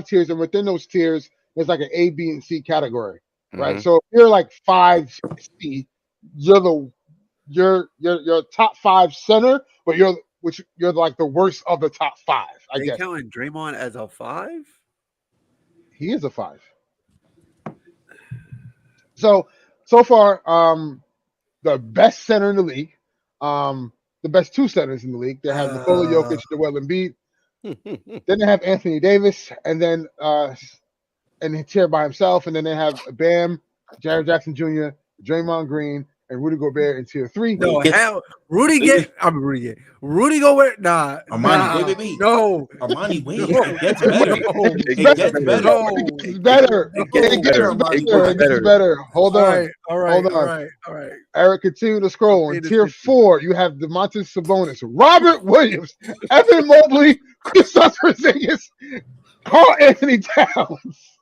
tiers, and within those tiers, there's like an A, B, and C category, right?
Mm-hmm.
So if you're like 5C, you're top 5 center, but you're like the worst of the top 5. I guess.
Counting Draymond as a 5?
He is a 5. So far, the best center in the league, the best 2 centers in the league. They have Nikola Jokic, Joel Embiid. Then they have Anthony Davis, and then he's here by himself. And then they have Bam, Jared Jackson Jr., Draymond Green, and Rudy Gobert in tier 3.
No, hell, Rudy Gobert. Nah.
Armani, wait.
No.
Armani, wait. It gets better.
It gets better. Hold on.
All right.
Eric, continue to scroll. In tier 4, you have Domantas Sabonis, Robert Williams, Evan Mobley, Kristaps Porzingis, Karl Anthony Towns,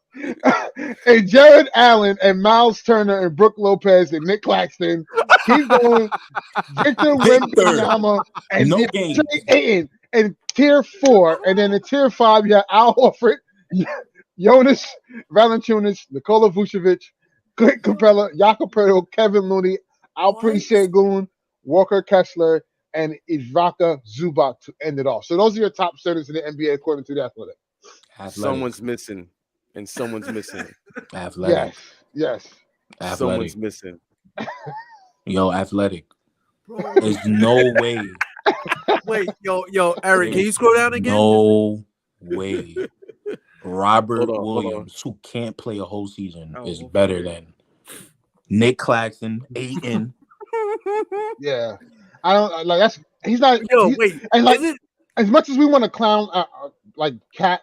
and Jared Allen, and Miles Turner, and Brooke Lopez, and Nick Claxton. Keep going. Victor Wembanyama, and Ayton in tier 4. And then in tier 5, you have Al Horford, Jonas Valanciunas, Nikola Vucevic, Clint Capella, Jakob Poeltl, Kevin Looney, Alperen Sengun, Walker Kessler, and Ivica Zubac to end it off. So those are your top starters in the NBA according to the Athletic.
Someone's missing, and someone's missing.
Athletic.
Yes.
Athletic.
Someone's missing.
Yo, Athletic. There's no way.
Wait, yo, Eric, can you scroll down again?
No way. Robert
Hold on.
Williams, who can't play a whole season, is better than Nick Claxton, Ayton.
Yeah. I don't like that's he's not
Wait,
and like as much as we want to clown like Cat,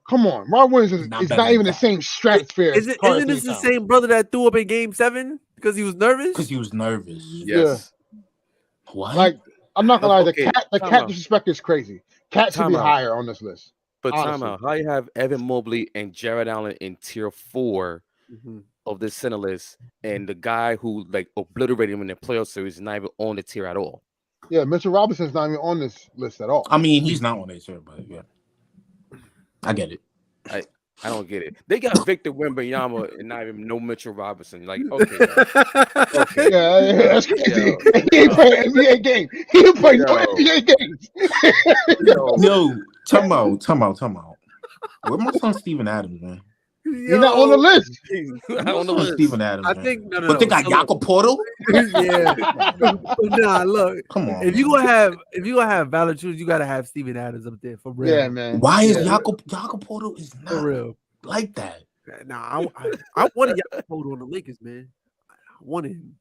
come on, Rob Williams is not even the same stratosphere.
Isn't this the same brother that threw up in Game 7 because he was nervous?
Because he was nervous.
Yes.
Yeah. What?
Like I'm not gonna lie,
Okay,
the Cat disrespect is crazy. Cat should be higher on this list.
But time out. How you have Evan Mobley and Jared Allen in tier 4 of this center list, and the guy who like obliterated him in the playoff series is not even on the tier at all?
Yeah, Mitchell Robinson's not even on this list at all.
I mean, he's not on the tier, but yeah, I get it.
I don't get it. They got Victor Wembanyama and not even no Mitchell Robinson. Like, okay.
Yeah, that's crazy. He ain't playing NBA game. He ain't playing no NBA games.
Yo, time out. Where my son Steven Adams, man?
He's not on the list.
On the list. Steven Adams.
I think no.
But they got Jakob Poeltl.
Yeah. Nah, look.
Come on.
If you gonna have Valanciunas, you gotta have Steven Adams up there for real.
Yeah, man.
Why is Jakob Poeltl is not
for real
like that?
Nah, I wanted Jakob Poeltl on the Lakers, man. I wanted him.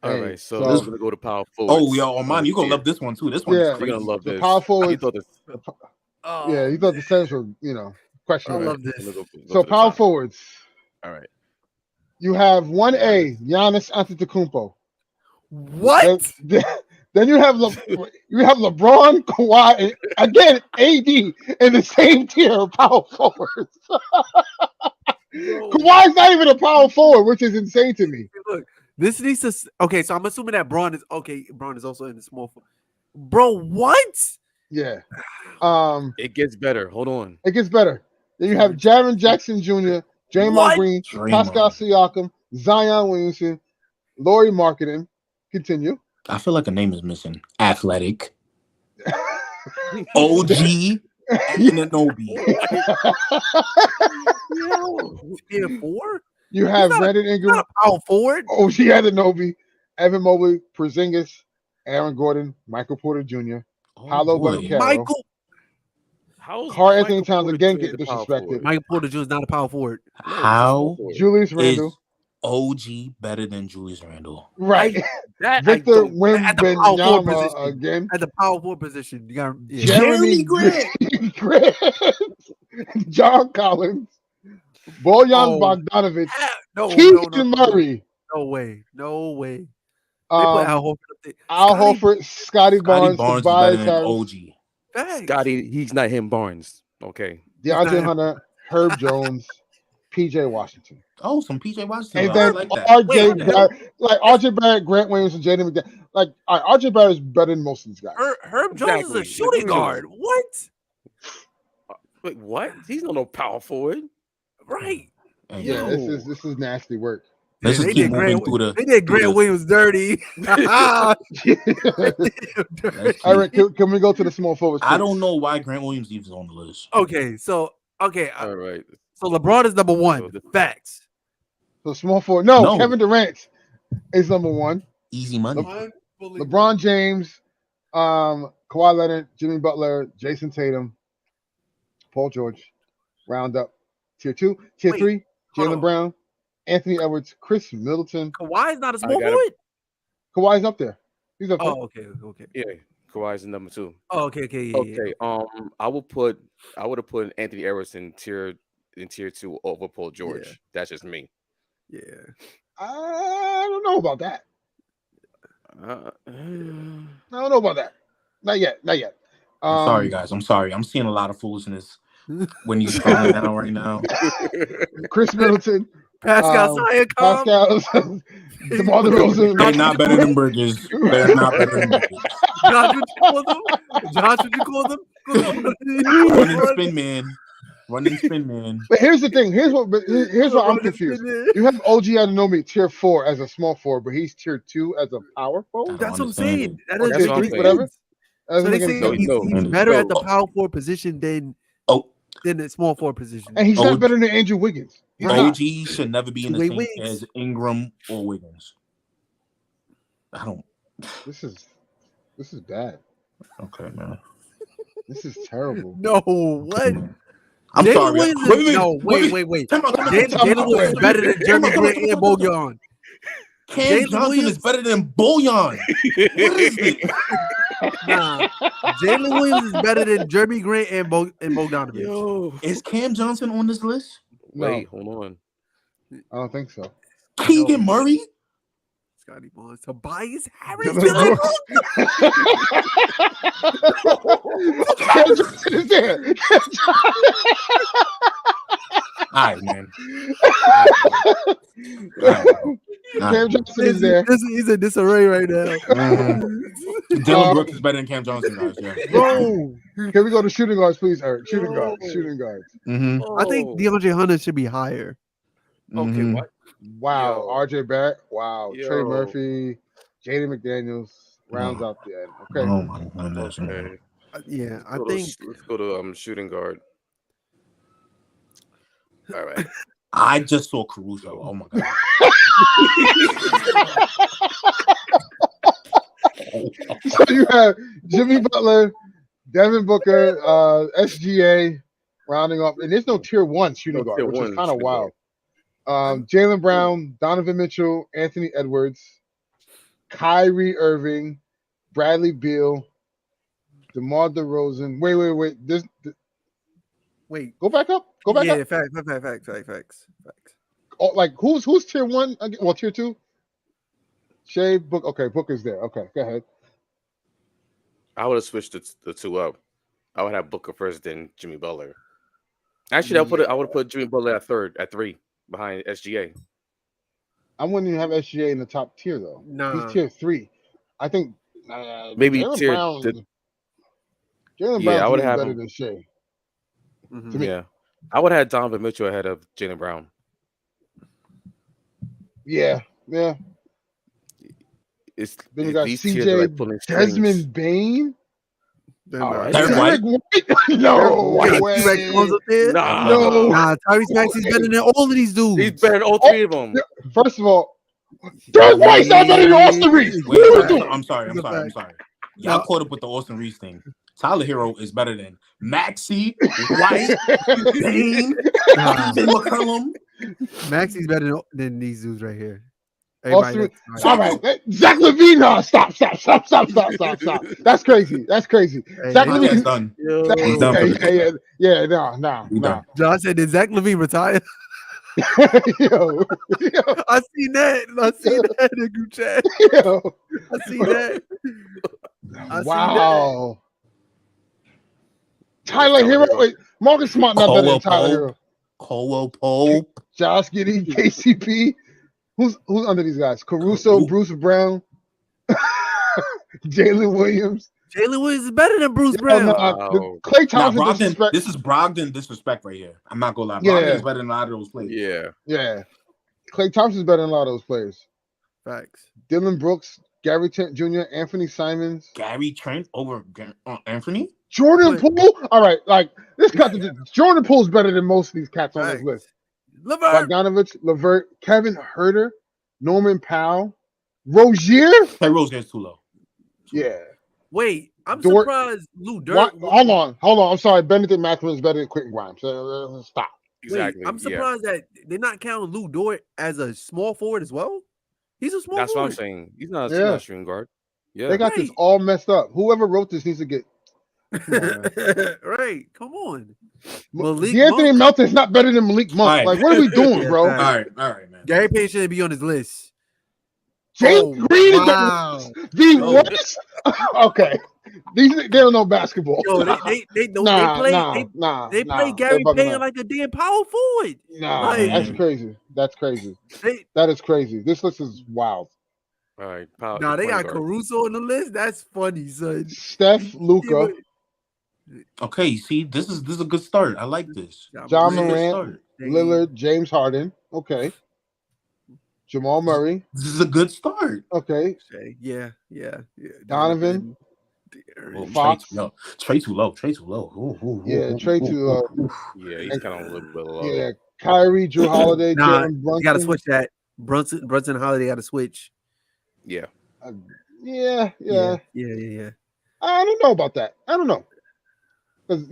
All right, so we're gonna go to power forward.
Oh, yo, Armani, you gonna love this one too. This one is crazy.
You're gonna love this.
Power forward.
You thought this.
Yeah, you thought the Suns were, questionable.
I love this.
So power forwards.
All right.
You have 1A, Giannis Antetokounmpo.
What?
Then you have LeBron, Kawhi, again AD in the same tier of power forwards. Kawhi's not even a power forward, which is insane to me.
Look, this needs to. Okay, so I'm assuming that Braun is okay. Braun is also in the small. Bro, what?
Yeah.
It gets better. Hold on.
It gets better. Then you have Jaren Jackson Jr., Draymond Green, Pascal Siakam, Zion Williamson, Lauri Markkanen. Continue.
I feel like a name is missing. Athletic. OG. Anunoby.
Tier 4?
You have Brandon Ingram.
Not a power forward.
OG Anunoby, Evan Mobley, Porzingis, Aaron Gordon, Michael Porter Jr., Paolo Banchero. Carl Anthony Towns again get disrespected.
Michael Porter Jr. is not a power forward.
How
Julius Randle.
OG better than Julius Randle?
Right. Victor Wembanyama again.
At the power forward position. You got
Jeremy Grant. John Collins. Bojan Bogdanovic. Keegan Murray.
No way.
Al Horford, Scotty Barnes,
better than OG.
Scotty, he's not him. Barnes. Okay.
DeAndre Hunter, Herb Jones, PJ Washington.
Oh, some PJ Washington.
And then RJ Barrett, Grant Williams, and Jaden McDaniel. Like, RJ Barrett is better than most of these guys.
Herb Jones is a shooting guard. What?
Wait, what? He's not no power forward.
Right.
Yeah, this is nasty work.
Let's just keep moving through the.
They did Grant Williams dirty.
All right, can we go to the small forwards?
I don't know why Grant Williams is on the list.
Okay. All
right.
So LeBron is number 1. Facts.
So small forward. No, Kevin Durant is number 1.
Easy money.
LeBron James, Kawhi Leonard, Jimmy Butler, Jason Tatum, Paul George. Round up. Tier 2. Tier 3, Jaylen Brown, Anthony Edwards, Chris Middleton.
Kawhi is not a small forward?
Kawhi's up there. He's up there.
Oh, okay.
Yeah, Kawhi's number 2.
Oh, okay. Yeah.
I would have put Anthony Edwards in tier 2 over Paul George. Yeah. That's just me.
Yeah.
I don't know about that. I don't know about that. Not yet.
I'm sorry, guys. I'm sorry. I'm seeing a lot of foolishness when you're scrolling down right now.
Chris Middleton.
Pascal Siakam.
DeMar DeRozan.
They're not better than Bridges.
Josh, would you call them?
Running spin man. Running spin man.
But here's the thing. Here's what I'm confused. You have OG Anunoby tier 4 as a small forward, but he's tier 2 as a power forward.
That's what I'm
understand
saying.
it.
That
Or
doesn't
tier
make
3,
any
whatever.
sense.
That doesn't
So they
make any
say
sense.
he's
No.
better at the power forward position than
Oh,
the small forward position.
And he's
OG
not better than Andrew Wiggins. He's not.
OG should never be in the
Two-way
same
wings.
as Ingram or Wiggins. I don't.
This is bad.
Okay, man.
This is terrible.
No, what?
I'm
Jalen
sorry.
Williams is, no, wait.
Time out.
Jalen Williams is better than Jeremy Grant and Bojan.
Cam
Jalen
Johnson
Williams-
is better than Bojan. What is this?
Nah, Jalen Williams is better than Jeremy Grant and Bogdanovich.
Yo.
Is Cam Johnson on this list?
Wait, hold on.
I don't think so.
Keegan Murray?
Scotty Barnes, Tobias Harris.
Dylan Cam Johnson is there.
All right, man.
Cam Johnson is there.
He's in disarray right now.
Dylan Brooks is better than Cam Johnson, guys. Yeah.
Bro,
Can we go to shooting guards, please, Eric? Shooting
No.
guards.
I think DeAndre Hunter should be higher.
Okay, what?
Wow.
Yo.
RJ Barrett. Wow. Trey
Yo.
Murphy. Jaden McDaniels. Rounds out the end. Okay.
Oh my goodness.
Okay.
Yeah, I
Let's go to-
think
let's go to shooting guard. All right.
I just saw Caruso. Oh my god.
So you have Jimmy Butler, Devin Booker, SGA rounding off, and there's no tier 1 shooting
No
guard,
tier
which is
one
kind of
shooting
wild. Jaylen Brown, Donovan Mitchell, Anthony Edwards, Kyrie Irving, Bradley Beal, DeMar DeRozan. Wait.
wait.
Go back up. Go back
Yeah,
up.
facts.
Oh, like who's tier 1 again? Well, tier 2. Shea Book. Okay, Booker's there. Okay, go ahead.
I would have switched the two up. I would have Booker first, then Jimmy Butler. Actually, I would have put Jimmy Butler at 3 behind SGA.
I wouldn't even have SGA in the top tier though.
Nah.
He's tier 3. I think
Maybe
Jaylen
tier.
Brown.
the-
Jaylen
Yeah, I
Brown
would
is
have
better
him-
than Shea.
Mhm.
To me.
Yeah, I would have had Donovan Mitchell ahead of Jaylen Brown.
Yeah.
It's
Then you
if
got
these tiers
CJ
are like pulling strings.
Desmond Bain.
Then,
All
nah.
right.
Derek
Derek White. No
Wait,
way.
T-Rex goes up there?
Nah,
No.
Nah, Tyrese Maxey's better than all of these dudes.
he's better than all 3 of them.
First of all, Derek White's not better than Austin Reeves.
Wait,
What are we doing?
I'm sorry. Y'all caught up with the Austin Reeves thing. Tyler Hero is better than Maxey, White, Bain,
Nah,
McCollum.
Maxey's better than these dudes right here.
Austin
Everybody
Reeves. All right, Zach LaVine. No, stop. That's crazy. Zach
Podcast
LaVine.
done.
Yo.
He's done for the
Yeah. No.
We done.
Josh said, did Zach LaVine retire?
Yo.
I seen that in the group chat.
Yo.
I seen that.
Wow. Tyler Hero. Wait, Marcus Smart not better than Tyler Hero.
Cole Pope.
Josh Giddey, KCP. Who's under these guys? Caruso, Bruce Brown, Jalen Williams.
Jalen Williams is better than Bruce Brown.
Clay
Nah,
Thompson.
Brogdon, this is Brogdon disrespect right here. I'm not gonna lie.
Yeah.
Brogdon is better than a lot of those players.
Yeah.
Clay Thompson's better than a lot of those players.
Facts.
Dylan Brooks, Gary Trent Jr., Anthony Simons,
Gary Trent over Anthony.
Jordan Poole. All right, like this cut. Jordan Poole's better than most of these cats on this
Facts.
list.
LeVert.
Bogdanovich, LeVert, Kevin Herter, Norman Powell, Rozier.
Hey, Rose gets too low.
Yeah.
Wait, I'm
Dort-
surprised Lou
What?
Dort.
Hold on. I'm sorry. Benedict Mathurin is better than Quentin Grimes. Stop.
Exactly.
Wait, I'm surprised that they're not counting Lou Dort as a small forward as well. He's a small
That's what
forward.
I'm saying. He's not
Yeah.
a shooting guard. Yeah.
They got this
Right.
all messed up. Whoever wrote this needs to get. Come on, man.
Right, come on. Malik
D'Anthony
Monk.
Melton's not better than Malik Monk.
All right.
Like, what are we doing,
Yeah,
bro?
facts.
All right, man.
Gary Payne shouldn't be on his list.
James
Oh,
Green
wow.
is the worst. Okay, they don't know basketball.
Yo, they play
Nah,
Gary
they're bugging
Payne
out.
like a damn power forward.
Nah,
like-
that's crazy. That's crazy.
They,
That is crazy. This list is wild.
All right.
nah, they got Caruso on the list. That's funny, son.
Steph, Luca,
Okay, see, this is a good start. I like this.
John
This is a good
Morant,
start.
Lillard, James Harden. Okay. Jamal Murray.
This is a good start.
Okay.
Yeah.
Donovan.
Oh,
Fox.
Trey too low. Trey too low.
Yeah, Trey too low.
Yeah, he's kind of a little bit low.
Yeah, Kyrie, Drew Holiday,
Nah,
Jalen Brunson.
you got to switch that. Brunson, and Holiday got to switch.
Yeah.
Yeah.
I
don't know about that. I don't know. Because,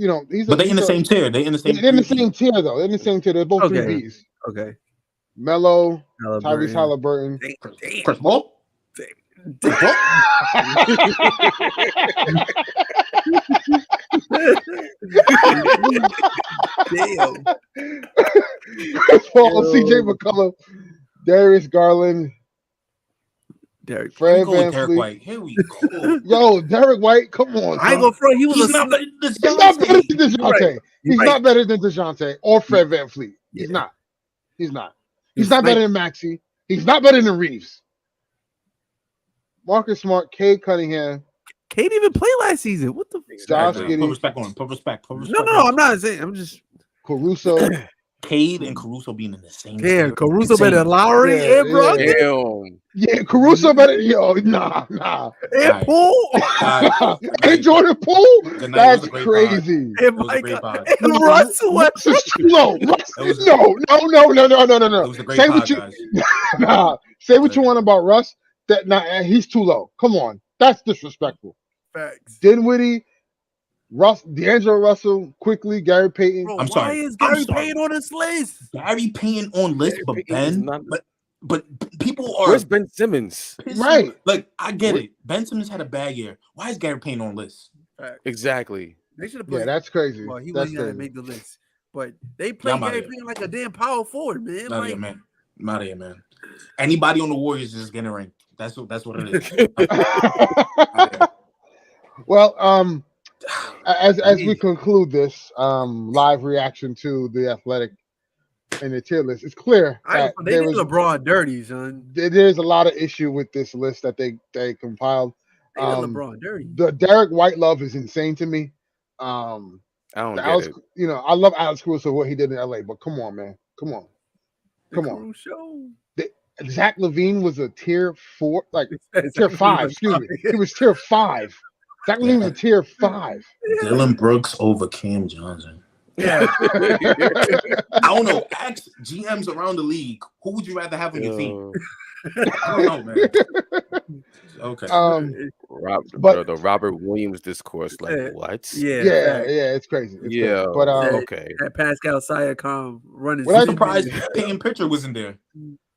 but they in the same tier. They in the same
They're in the same tier, though. They're in the same tier. They're both
Okay.
3Bs.
Okay.
Melo, Tyrese Halliburton.
Chris Paul?
Damn.
Chris Paul, CJ McCollum, Darius Garland,
Derek.
Fred
Derek
VanVleet.
White. Here we go.
Yo, Derek White, come on.
I ain't gonna front.
He's not better than
He's not better than
DeJounte.
DeJounte. He's not better than DeJounte or Fred VanVleet. He's not. He's not better than Maxey. He's not better than Reeves. Marcus Smart, Cade Cunningham.
Cade even played last season. What the?
Josh
Put
Giddey.
respect on him. Put respect.
No, I'm not saying. I'm just.
Caruso.
Cade and Caruso being in the same.
Damn, Caruso better than Lowry and Brogdon.
Damn.
Yeah, Caruso better. Yo, nah.
And Poole.
And Jordan Poole. That's crazy.
And Micah. And Russell.
Russ is too low. No.
It was a great
Say
pod,
what you.
guys.
Nah. Say what you want about Russ. He's too low. Come on, that's disrespectful.
Facts.
Dinwiddie, D'Angelo Russell, quickly, Gary Payton.
Bro,
I'm sorry.
Why is Gary Payton on this list?
Gary Payton on list, but Ben. But people are.
Where's Ben Simmons?
Right.
Like, I get it. Ben Simmons had a bad year. Why is Gary Payton on list?
Exactly.
They should have put.
Yeah, that's crazy.
Well, he
that's
wouldn't make the list, but they play Gary Payton like a damn power forward, man.
Not here, man. Not here, man. Anybody on the Warriors is getting ranked. That's what it is.
Well, as we conclude this live reaction to the Athletic and the tier list, it's clear that
they did LeBron dirty, son.
There's a lot of issue with this list that they compiled.
They did LeBron dirty.
The Derek White love is insane to me.
I don't get
Alex,
it.
I love Alex Caruso, what he did in LA, but come on, man. Come on. Zach LaVine was a tier 4, like tier 5. Excuse me. He was tier 5. Zach LaVine was a tier 5.
Dylan Brooks over Cam Johnson.
Yeah.
I don't know. Ask GMs around the league. Who would you rather have on your team? I don't know, man. Okay.
The Robert Williams discourse, like what?
Yeah, it's crazy. It's crazy. But
okay.
That Pascal Siakam running.
I'm surprised Peyton Pritchard wasn't there.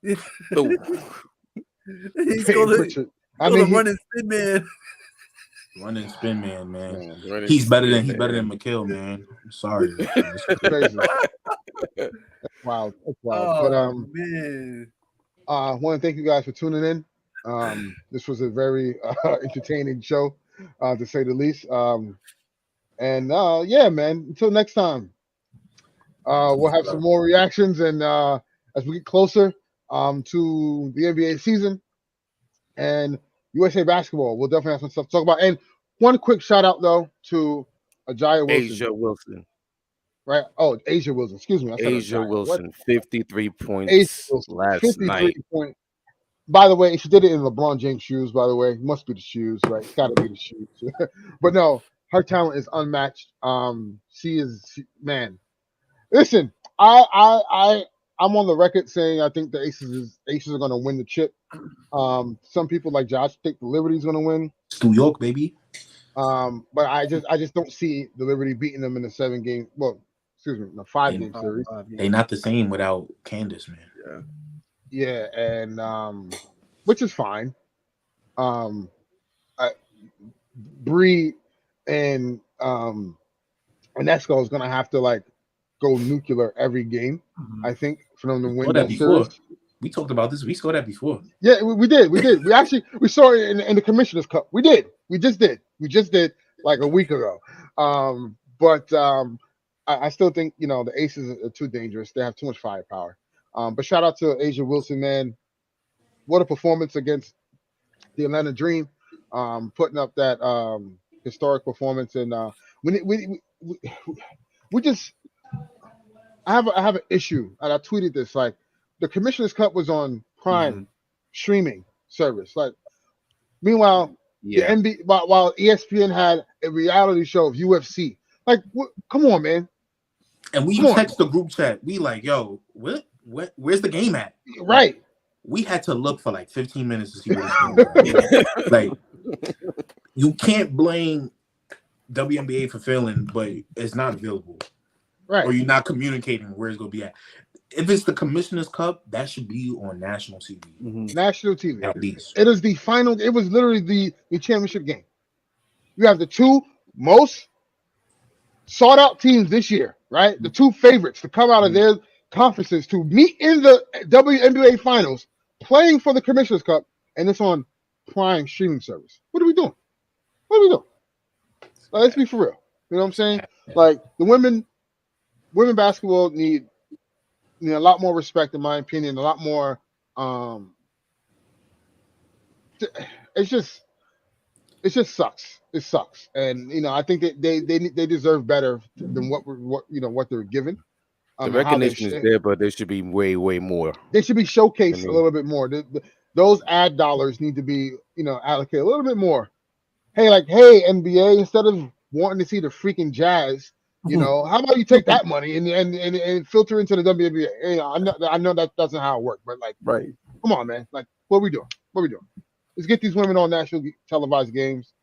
He's going to running spin man.
Running spin man. He's better than McHale, man. I'm sorry.
It's crazy. Wow. That's wild.
Oh, man.
I want to thank you guys for tuning in. This was a very entertaining show, to say the least. Yeah, man. Until next time, we'll have some more reactions, and as we get closer to the NBA season and USA basketball, we'll definitely have some stuff to talk about. And one quick shout out though to Asia Wilson. Right? Oh, Asia Wilson. Excuse me.
Asia Wilson, 53 points last night.
By the way, she did it in LeBron James shoes, by the way. It must be the shoes, right? It's got to be the shoes. But no, her talent is unmatched. Man. Listen, I'm on the record saying I think the Aces are going to win the chip. Some people like Josh think the Liberty's going to win.
It's New York, baby.
But I just don't see the Liberty beating them in the 7-game. Well, excuse me, the 5-game series.
They're not the same without Candace, man.
Yeah, and which is fine. Bree and Esco is gonna have to like go nuclear every game. I think for them to win that series.
We talked about this. We saw that before.
Yeah, we did. We saw it in the Commissioner's Cup. We did. We just did like a week ago. But I still think the Aces are too dangerous. They have too much firepower. But shout out to Asia Wilson, man. What a performance against the Atlanta Dream. Putting up that historic performance. And we just I have an issue, and I tweeted this. Like, the Commissioner's Cup was on Prime streaming service. Like, meanwhile, the NBA, while ESPN had a reality show of UFC. Like, come on, man.
And we text the group chat. We like, yo, where's the game at?
Right.
We had to look for like 15 minutes to see where this game was. Like, you can't blame WNBA for failing, but it's not available.
Right.
Or you're not communicating where it's going to be at. If it's the Commissioner's Cup, that should be on national TV.
National TV.
At least.
It is the final. It was literally the championship game. You have the two most sought out teams this year, right? The two favorites to come out of their conferences to meet in the WNBA finals, playing for the Commissioner's Cup, and it's on Prime streaming service. What are we doing? Like, let's be for real. You know what I'm saying? Like, the women basketball need a lot more respect, in my opinion. A lot more. It just sucks. It sucks, and I think that they deserve better than what they're given.
The recognition is there, but there should be way more.
They should be showcased a little bit more. Those ad dollars need to be allocated a little bit more. Hey, NBA, instead of wanting to see the freaking Jazz, how about you take that money and filter into the WNBA? I know that doesn't how it works, but come on, man. Like, what are we doing? Let's get these women on national televised games,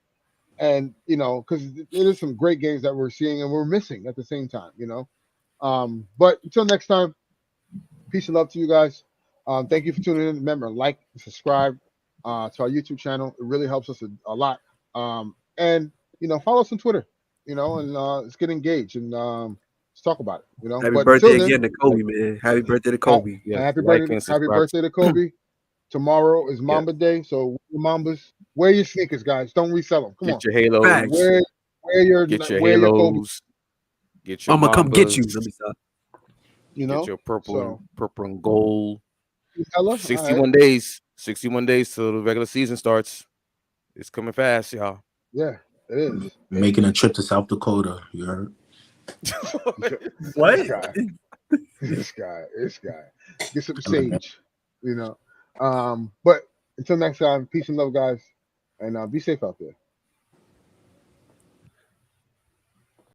and because it is some great games that we're seeing and we're missing at the same time. But until next time, peace and love to you guys. Thank you for tuning in. Remember, like, subscribe to our YouTube channel. It really helps us a lot. And follow us on Twitter. And let's get engaged and let's talk about it.
Happy birthday again to Kobe, man. Happy birthday to Kobe.
Happy birthday to Kobe. Tomorrow is Mamba Day, so Mambas, wear your sneakers, guys. Don't resell them. Come on.
Get your halos.
Wear your
halos. Get your
I'm gonna come get you.
Mambas.
Let me stop.
Get your purple and gold. 61
right.
days. 61 days till the regular season starts. It's coming fast, y'all.
Yeah, it is.
Making a trip to South Dakota. You heard?
What?
This guy. Get some sage. But until next time, peace and love, guys, and be safe out there.